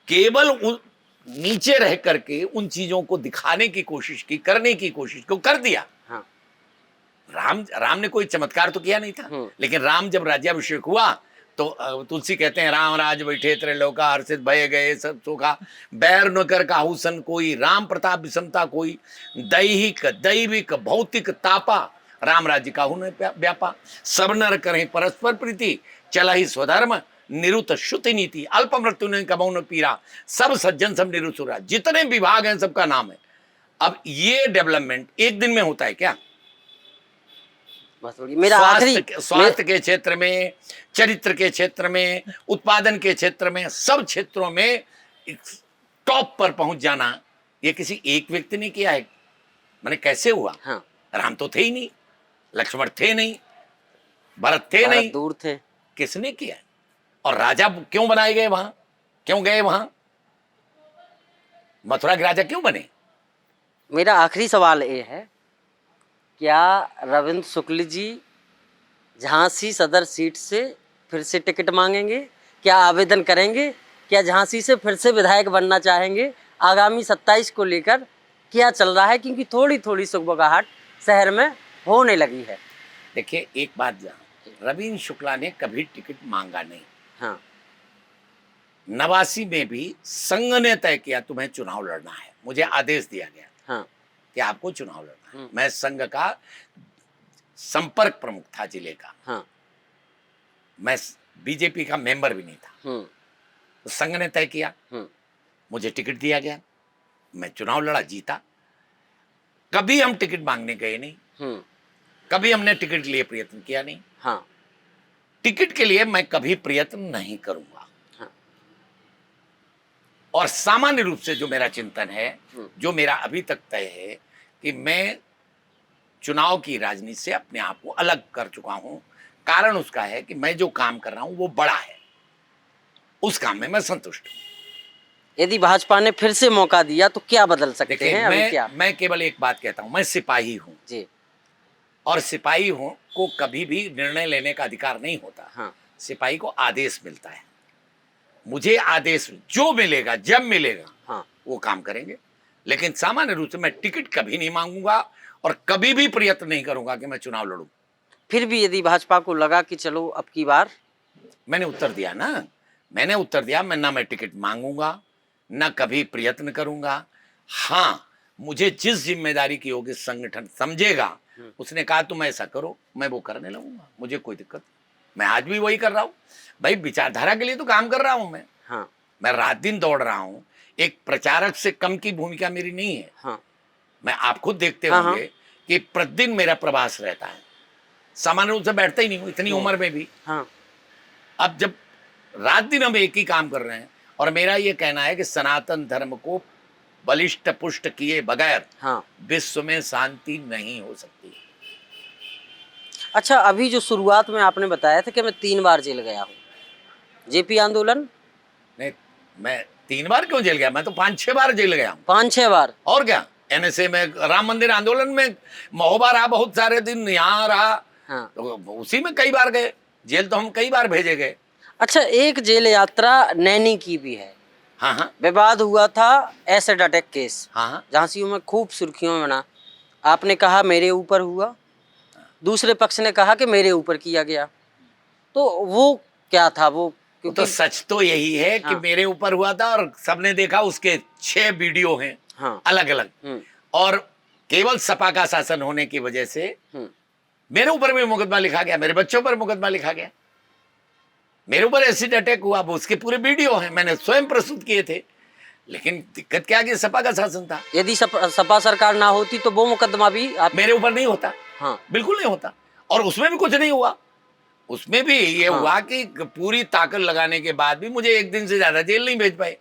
केवल नीचे रह करके उन चीजों को दिखाने की कोशिश की, करने की कोशिश को कर दिया। राम ने कोई चमत्कार तो किया नहीं था। लेकिन राम जब राज्याभिषेक हुआ तो तुलसी कहते हैं, राम राज बैठे त्रैलोका, हर्षित भय गए सब सोखा, बैर न कर काहू सन कोई, राम प्रताप विषमता कोई, दैहिक दैविक भौतिक तापा, राम राज्य काहू न व्यापा, सब नर करें परस्पर प्रीति, चला ही स्वधर्म निरुत श्रुति नीति, अल्प मृत्यु ने कबहु न पीरा, सब सज्जन सब निरुसुरा। जितने विभाग हैं सबका नाम है। अब ये डेवलपमेंट एक दिन में होता है क्या? मेरा स्वास्थ्य के क्षेत्र में, चरित्र के क्षेत्र में, उत्पादन के क्षेत्र में, सब क्षेत्रों में टॉप पर पहुंच जाना, ये किसी एक व्यक्ति ने किया है। मैंने कैसे हुआ? राम तो थे ही नहीं, लक्ष्मण थे नहीं, भरत थे नहीं, दूर थे। किसने किया? और राजा क्यों बनाए गए वहां? क्यों गए वहां? मथुरा के राजा क्यों बने? मेरा आखिरी सवाल ये है, क्या रविंद्र शुक्ल जी झांसी सदर सीट से फिर से टिकट मांगेंगे? क्या आवेदन करेंगे? क्या झांसी से फिर से विधायक बनना चाहेंगे? आगामी 27 को लेकर क्या चल रहा है? क्योंकि थोड़ी थोड़ी सुगबगाहट शहर में होने लगी है। देखिए एक बात जान, रविंद्र शुक्ला ने कभी टिकट मांगा नहीं। 89 में भी संघ ने तय किया तुम्हें चुनाव लड़ना है, मुझे आदेश दिया गया कि आपको चुनाव लड़ना है। मैं संघ का संपर्क प्रमुख था जिले का। मैं बीजेपी का मेंबर भी नहीं था। तो संघ ने तय किया, मुझे टिकट दिया गया, मैं चुनाव लड़ा, जीता। कभी हम टिकट मांगने गए नहीं, कभी हमने टिकट के लिए प्रयत्न किया नहीं। टिकट के लिए मैं कभी प्रयत्न नहीं करूंगा। और सामान्य रूप से जो मेरा चिंतन है, जो मेरा अभी तक तय है, कि मैं चुनाव की राजनीति से अपने आप को अलग कर चुका हूं। कारण उसका है कि मैं जो काम कर रहा हूं वो बड़ा है, उस काम में मैं संतुष्ट हूं। यदि भाजपा ने फिर से मौका दिया तो क्या बदल सकते हैं? मैं केवल एक बात कहता हूं, मैं सिपाही हूं जी, और सिपाही हूं को कभी भी निर्णय लेने का अधिकार नहीं होता। सिपाही को आदेश मिलता है। मुझे आदेश जो मिलेगा जब मिलेगा वो काम करेंगे। लेकिन सामान्य रूप से मैं टिकट कभी नहीं मांगूंगा और कभी भी प्रयत्न नहीं करूंगा कि मैं चुनाव लड़ूं। फिर भी यदि भाजपा को लगा कि चलो अब की बार, मैंने उत्तर दिया ना, मैंने उत्तर दिया, मैं ना मैं टिकट मांगूंगा ना कभी प्रयत्न करूंगा। हाँ, मुझे जिस जिम्मेदारी की होगी संगठन समझेगा, उसने कहा तुम ऐसा करो, मैं वो करने लगूंगा, मुझे कोई दिक्कत। मैं आज भी वही कर रहा हूं भाई, विचारधारा के लिए तो काम कर रहा हूं मैं। मैं रात दिन दौड़ रहा हूं। एक प्रचारक से कम की भूमिका मेरी नहीं है। मैं आप खुद देखते हाँ, होंगे कि प्रतिदिन मेरा प्रवास रहता है, सामान्य रूप से बैठता ही नहीं हूँ इतनी उम्र में भी। हाँ, अब जब रात दिन हम एक ही काम कर रहे हैं, और मेरा ये कहना है कि सनातन धर्म को बलिष्ठ पुष्ट किए बगैर हाँ। विश्व में शांति नहीं हो सकती। अच्छा, अभी जो शुरुआत में आपने बताया था कि मैं 3 बार जेल गया हूँ, जेपी आंदोलन नहीं, मैं 3 बार क्यों जेल गया, मैं तो 5-6 बार जेल गया हूँ। 5-6 बार। और क्या, एनएसए में, राम मंदिर आंदोलन में महोबा रहा, बहुत सारे दिन यहाँ रहा, हाँ। तो उसी में कई बार गए जेल, तो हम कई बार भेजे गए। अच्छा, एक जेल यात्रा नैनी की भी है। हाँ हाँ विवाद हुआ था एसिड अटैक केस, हाँ हाँ। झांसी में खूब सुर्खियों में बना। आपने कहा मेरे ऊपर हुआ, दूसरे पक्ष ने कहा कि मेरे ऊपर किया गया, तो वो क्या था वो? तो क्योंकि सच तो यही है कि हाँ। मेरे ऊपर हुआ था, और सबने देखा, उसके 6 वीडियो हैं हाँ। अलग अलग, और केवल सपा का शासन होने की वजह से मेरे ऊपर भी मुकदमा लिखा गया, मेरे बच्चों पर मुकदमा लिखा गया। मेरे ऊपर एसिड अटैक हुआ, वो उसके पूरे वीडियो हैं, मैंने स्वयं प्रस्तुत किए थे। लेकिन दिक्कत क्या कि सपा का शासन था। यदि सपा सरकार ना होती तो वो मुकदमा भी आप मेरे ऊपर नहीं होता। हाँ। बिल्कुल नहीं होता, और उसमें भी कुछ नहीं हुआ। उसमें भी ये हाँ। हुआ कि पूरी ताकत लगाने के बाद भी मुझे 1 दिन से ज्यादा जेल नहीं भेज पाए।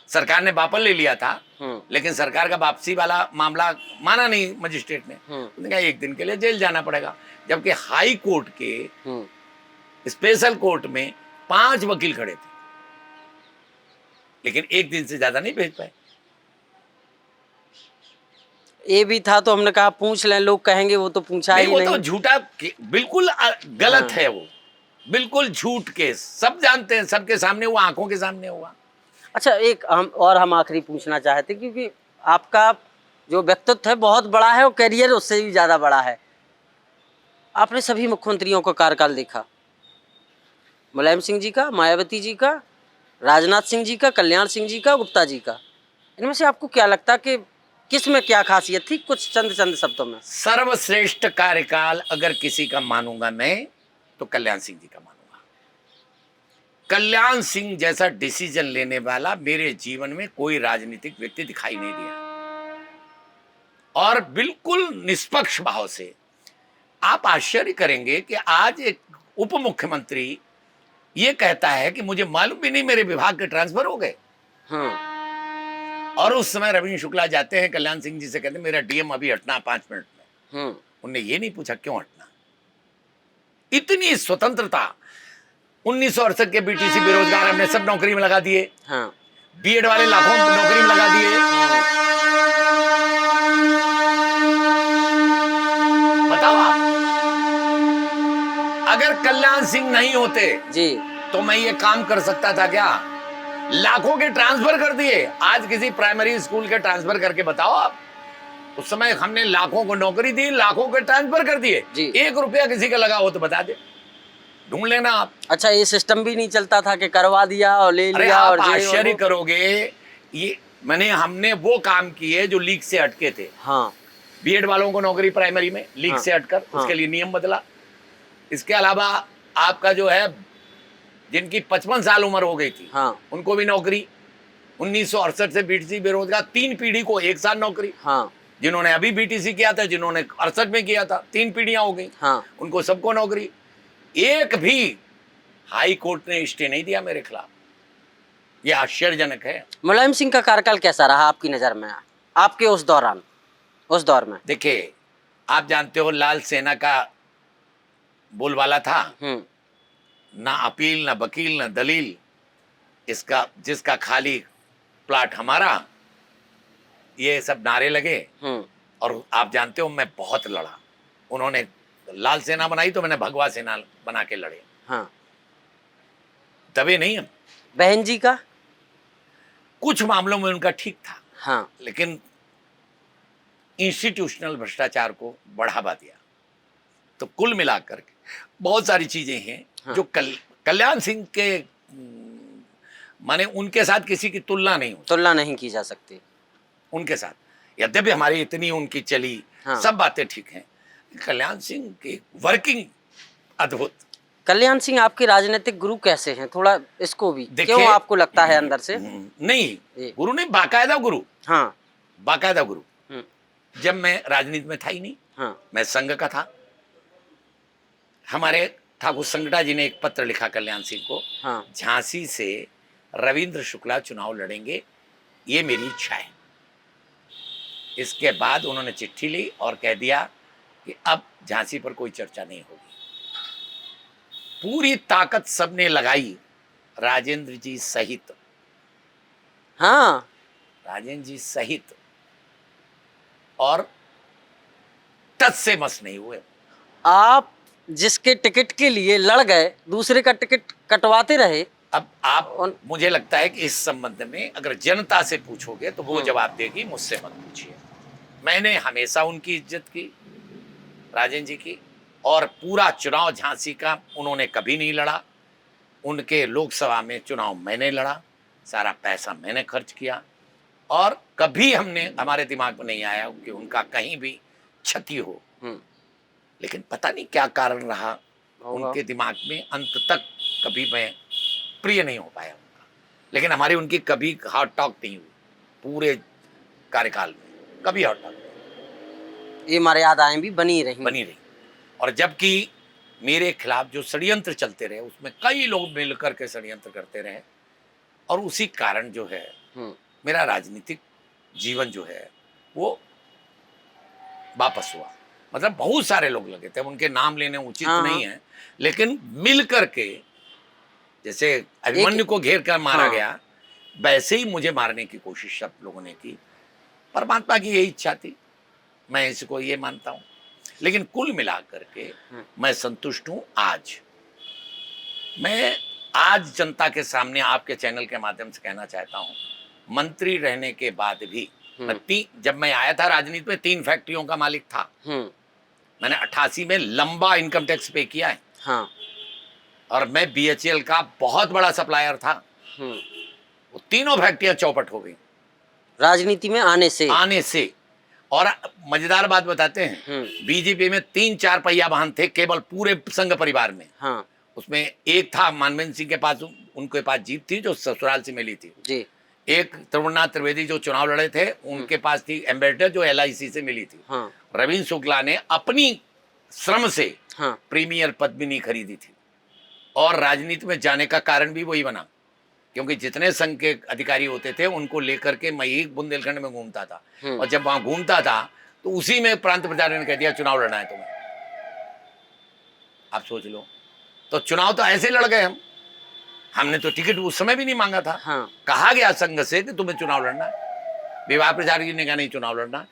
सरकार ने वापस ले लिया था, लेकिन सरकार का वापसी वाला मामला माना नहीं मजिस्ट्रेट ने। उसने कहा 1 दिन के लिए जेल जाना पड़ेगा, जबकि हाई कोर्ट के स्पेशल कोर्ट में 5 वकील खड़े थे, लेकिन 1 दिन से ज्यादा नहीं भेज पाए। ये भी था, तो हमने कहा पूछ लें, लोग कहेंगे वो तो पूछा ही वो नहीं। तो झूठा, बिल्कुल गलत है वो, बिल्कुल झूठ केस, सब जानते हैं, सबके सामने हुआ, आंखों के सामने हुआ। अच्छा, एक हम आखिरी पूछना चाहते, क्योंकि आपका जो व्यक्तित्व है बहुत बड़ा है और करियर उससे भी ज्यादा बड़ा है। आपने सभी मुख्यमंत्रियों का कार्यकाल देखा, मुलायम सिंह जी का, मायावती जी का, राजनाथ सिंह जी का, कल्याण सिंह जी का, गुप्ता जी का। इनमें से आपको क्या लगता कि किस में क्या खासियत थी, कुछ चंद शब्दों में? सर्वश्रेष्ठ कार्यकाल अगर किसी का मानूंगा मैं, तो कल्याण सिंह जी का मानूंगा। कल्याण सिंह जैसा डिसीजन लेने वाला मेरे जीवन में कोई राजनीतिक व्यक्ति दिखाई नहीं दिया, और बिल्कुल निष्पक्ष भाव से। आप आश्चर्य करेंगे कि आज एक उप मुख्यमंत्री ये कहता है कि मुझे मालूम भी नहीं मेरे विभाग के ट्रांसफर हो गए। और उस समय रविंद्र शुक्ला जाते हैं कल्याण सिंह जी से, कहते हैं मेरा डीएम अभी हटना 5 मिनट में। उनने ये नहीं पूछा क्यों हटना। इतनी स्वतंत्रता। 1968 के बीटीसी बेरोजगार हमने सब नौकरी में लगा दिए। बीएड वाले लाखों नौकरी में लगा दिए। बताओ आप, अगर कल्याण सिंह नहीं होते जी तो मैं ये काम कर सकता था क्या? लाखों के ट्रांसफर कर दिए। आज किसी प्राइमरी स्कूल के ट्रांसफर करके बताओ आप, उस समय हमने लाखों को नौकरी दी, लाखों के ट्रांसफर कर दिए। 1 रुपया किसी का लगा हो तो बता दे, ढूंढ लेना आप। अच्छा, ये सिस्टम भी नहीं चलता था कि करवा दिया और ले लिया? आप आश्चर्य करोगे, ये हमने वो काम किए जो लीक से हटके थे। बीएड वालों को नौकरी प्राइमरी में लीक से हटकर, उसके लिए नियम बदला। इसके अलावा आपका जो है, जिनकी 55 साल उम्र हो गई थी, उनको भी नौकरी। 1968 से बीटीसी बेरोजगार 3 पीढ़ी को एक साथ नौकरी। जिन्होंने अभी बीटीसी किया था, जिन्होंने 68 में किया था, 3 पीढ़ियां हो गई, उनको सबको नौकरी। एक भी हाई कोर्ट ने स्टे नहीं दिया मेरे खिलाफ। यह आश्चर्यजनक है। मुलायम सिंह का कार्यकाल कैसा रहा आपकी नजर में, आपके उस दौर में? देखिए, आप जानते हो लाल सेना का बोलबाला था, ना अपील, ना वकील, ना दलील, इसका जिसका खाली प्लाट हमारा, ये सब नारे लगे। और आप जानते हो मैं बहुत लड़ा। उन्होंने लाल सेना बनाई तो मैंने भगवा सेना बना के लड़े। दबे नहीं हम। बहन जी का कुछ मामलों में उनका ठीक था, लेकिन इंस्टीट्यूशनल भ्रष्टाचार को बढ़ावा दिया। तो कुल मिलाकर के बहुत सारी चीजें हैं जो कल्याण सिंह के माने उनके साथ किसी की तुलना नहीं की जा सकती उनके साथ। यद्यपि हमारी इतनी उनकी चली, सब बातें ठीक हैं, कल्याण सिंह की वर्किंग अद्भुत। कल्याण सिंह आपके राजनीतिक गुरु कैसे हैं, थोड़ा इसको भी क्यों आपको लगता है अंदर से? नहीं, गुरु नहीं, बाकायदा गुरु। बाकायदा गुरु। जब मैं राजनीति में था ही नहीं, हाँ मैं संघ का था। हमारे ठाकुर संगटा जी ने एक पत्र लिखा कल्याण सिंह को, हाँ झांसी से रविंद्र शुक्ला चुनाव लड़ेंगे, ये मेरी इच्छा है। इसके बाद उन्होंने चिट्ठी ली और कह दिया कि अब झांसी पर कोई चर्चा नहीं होगी। पूरी ताकत सबने लगाई, राजेंद्र जी सहित, हाँ राजेंद्र जी सहित, और टच से मस नहीं हुए। आप जिसके टिकट के लिए लड़ गए दूसरे का टिकट कटवाते रहे। अब आप मुझे लगता है कि इस संबंध में अगर जनता से पूछोगे तो वो जवाब देगी, मुझसे मत पूछिए। मैंने हमेशा उनकी इज्जत की, राजेंद्र जी की, और पूरा चुनाव झांसी का उन्होंने कभी नहीं लड़ा। उनके लोकसभा में चुनाव मैंने लड़ा, सारा पैसा मैंने खर्च किया, और कभी हमारे दिमाग में नहीं आया कि उनका कहीं भी क्षति हो। लेकिन पता नहीं क्या कारण रहा, उनके दिमाग में अंत तक कभी मैं प्रिय नहीं हो पाया उनका। लेकिन हमारी उनकी कभी हॉट टॉक नहीं हुई पूरे कार्यकाल में, कभी हॉट टॉक नहीं। ये मर्यादाएं भी बनी रही। और जबकि मेरे खिलाफ जो षड्यंत्र चलते रहे उसमें कई लोग मिलकर के षड्यंत्र करते रहे, और उसी कारण जो है मेरा राजनीतिक जीवन जो है वो वापस हुआ। मतलब बहुत सारे लोग लगे थे, उनके नाम लेने उचित नहीं है, लेकिन मिल करके, जैसे अभिमन्यु को घेर कर मारा गया, वैसे ही मुझे मारने की कोशिश सब लोगों ने की। परमात्मा की यही इच्छा थी, मैं इसको ये मानता हूं। लेकिन कुल मिलाकर के मैं संतुष्ट हूं। मैं आज जनता के सामने आपके चैनल के माध्यम से कहना चाहता हूं, मंत्री रहने के बाद भी जब मैं आया था राजनीति में 3 फैक्ट्रियों का मालिक था। मैंने 88 में लंबा इनकम टैक्स पे किया है। हाँ। और मैं BHEL का बहुत बड़ा सप्लायर था। वो तीनों फैक्ट्रियां चौपट हो गई राजनीति में आने से। और मजेदार बात बताते हैं, बीजेपी में 3-4 पहिया वाहन थे केवल पूरे संघ परिवार में। हाँ। उसमें एक था मानवेंद्र सिंह के पास, उनके पास जीप थी जो ससुराल से मिली थी जी। एक त्रिभुवननाथ त्रिवेदी जो चुनाव लड़े थे, उनके पास थी एम्बेसडर जो LIC से मिली थी। हाँ। रविंद्र शुक्ला ने अपनी श्रम से प्रीमियर पद्मिनी खरीदी थी। और राजनीति में जाने का कारण भी वही बना, क्योंकि जितने संघ के अधिकारी होते थे उनको लेकर के मैं ही बुंदेलखंड में घूमता था। और जब वहां घूमता था तो उसी में प्रांत प्रचारक ने कह दिया चुनाव लड़ना है तुम्हें। आप सोच लो, तो चुनाव तो ऐसे लड़ गए हमने तो टिकट उस समय भी नहीं मांगा था। हाँ। कहा गया संघ से कि तुम्हें चुनाव लड़ना है, विवाह प्रचारक जी ने कहा नहीं चुनाव लड़ना।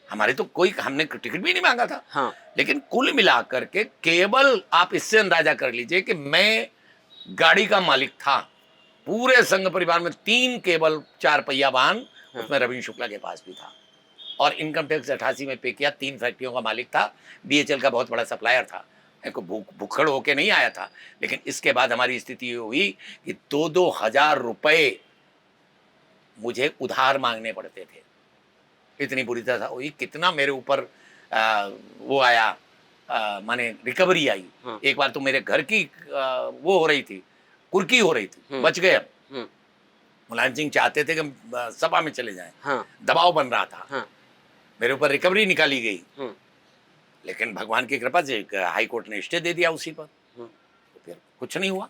हमारे तो हमने टिकट भी नहीं मांगा था। हाँ। लेकिन कुल मिलाकर के केवल आप इससे अंदाजा कर लीजिए कि मैं गाड़ी का मालिक था, पूरे संघ परिवार में 3 केवल 4 पहिया वाहन, उसमें रविंद्र शुक्ला के पास भी था। और इनकम टैक्स 88 में पे किया, 3 फैक्ट्रियों का मालिक था, BHEL का बहुत बड़ा सप्लायर था। भूखड़ होके नहीं आया था। लेकिन इसके बाद हमारी स्थिति ये हुई कि 2-2 हजार रुपए मुझे उधार मांगने पड़ते थे। इतनी बुरी तरह हुई, कितना मेरे ऊपर वो आया, माने रिकवरी आई। एक बार तो मेरे घर की वो हो रही थी, कुर्की हो रही थी, बच गए। मुलायम सिंह चाहते थे कि सभा में चले जाएं, दबाव बन रहा था, मेरे ऊपर रिकवरी निकाली गई। लेकिन भगवान की कृपा से हाई कोर्ट ने स्टे दे दिया उसी पर, तो फिर कुछ नहीं हुआ,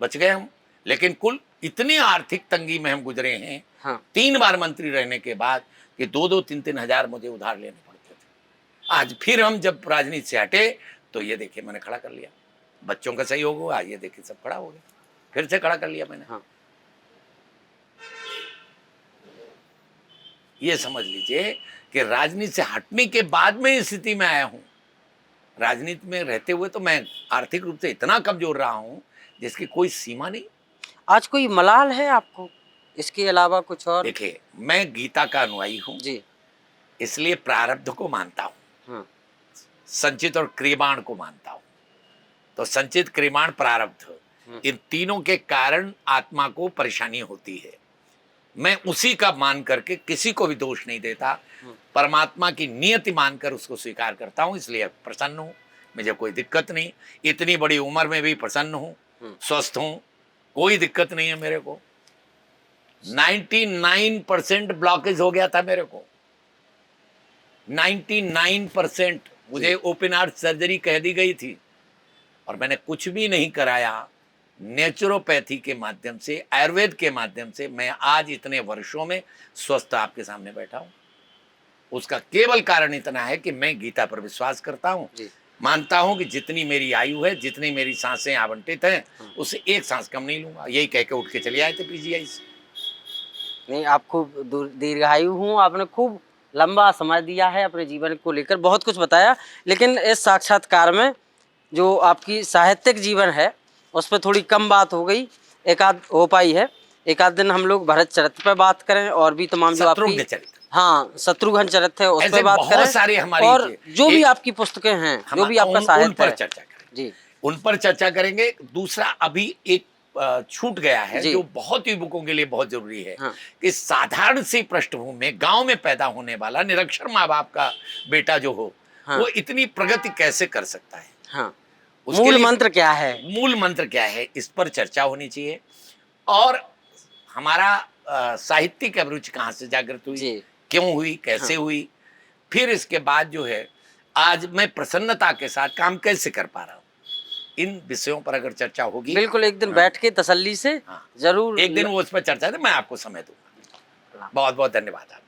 बच गए हम। लेकिन कुल इतनी आर्थिक तंगी में हम गुजरे हैं 3 बार मंत्री रहने के बाद कि 2-2, 3-3 हजार मुझे उधार लेने पड़ते थे। आज फिर हम जब राजनीति से हटे तो ये देखिए मैंने खड़ा कर लिया, बच्चों का सहयोग हुआ, ये देखिए सब खड़ा हो गया, फिर से खड़ा कर लिया मैंने। ये समझ लीजिए कि राजनीति से हटने के बाद में इस स्थिति में आया हूं। राजनीति में रहते हुए तो मैं आर्थिक रूप से इतना कमजोर रहा हूं जिसकी कोई सीमा नहीं। आज कोई मलाल है आपको इसके अलावा कुछ और? देखिए, मैं गीता का अनुयायी हूं जी, इसलिए प्रारब्ध को मानता हूं, संचित और क्रियमाण को मानता हूं। तो संचित, क्रियमाण, प्रारब्ध, इन तीनों के कारण आत्मा को परेशानी होती है। मैं उसी का मान करके किसी को भी दोष नहीं देता, परमात्मा की नियति मानकर उसको स्वीकार करता हूं, इसलिए प्रसन्न हूं, मुझे कोई दिक्कत नहीं। इतनी बड़ी उम्र में भी प्रसन्न हूं, स्वस्थ हूं, कोई दिक्कत नहीं है मेरे को। 99% ब्लॉकेज हो गया था मेरे को, 99% मुझे ओपन हार्ट सर्जरी कह दी गई थी और मैंने कुछ भी नहीं कराया। नेचुरोपैथी के माध्यम से, आयुर्वेद के माध्यम से मैं आज इतने वर्षों में स्वस्थ आपके सामने बैठा हूं। उसका केवल कारण इतना है कि मैं गीता पर विश्वास करता हूं, मानता हूं कि जितनी मेरी आयु है, जितनी मेरी सांसें आवंटित हैं, उससे एक सांस कम नहीं लूंगा। यही कह के उठ के चले आए थे पीजीआई से। नहीं, आप खूब दीर्घायु हूँ, आपने खूब लंबा समय दिया है अपने जीवन को लेकर, बहुत कुछ बताया। लेकिन इस साक्षात्कार में जो आपकी साहित्यिक जीवन है उस पर थोड़ी कम बात हो गई, एक आध हो पाई है। एक आध दिन हम लोग भरत चरित्र पे बात करें और भी तमाम जो आपकी, हाँ, शत्रुघ्न चरित्र है उस पर बात करें, सारे हमारी और जो भी आपकी पुस्तकें हैं, जो भी आपका साहित्य उन पर चर्चा करें जी, उन पर चर्चा करेंगे। दूसरा अभी एक छूट गया है जो बहुत ही बुकों के लिए बहुत जरूरी है। हाँ। कि साधारण सी पृष्ठभूमि में गांव में पैदा होने वाला निरक्षर माँ बाप का बेटा जो हो, हाँ, वो इतनी प्रगति कैसे कर सकता है, हाँ, मूल मंत्र क्या है, मूल मंत्र क्या है, इस पर चर्चा होनी चाहिए। और हमारा साहित्यिक अभिरुचि कहाँ से जागृत हुई, क्यों हुई, कैसे हाँ, हुई, फिर इसके बाद जो है आज मैं प्रसन्नता के साथ काम कैसे कर पा रहा हूँ, इन विषयों पर अगर चर्चा होगी, बिल्कुल एक दिन हाँ, बैठ के तसल्ली से हाँ, जरूर एक दिन वो उस पर चर्चा है, तो मैं आपको समय दूंगा। बहुत बहुत धन्यवाद।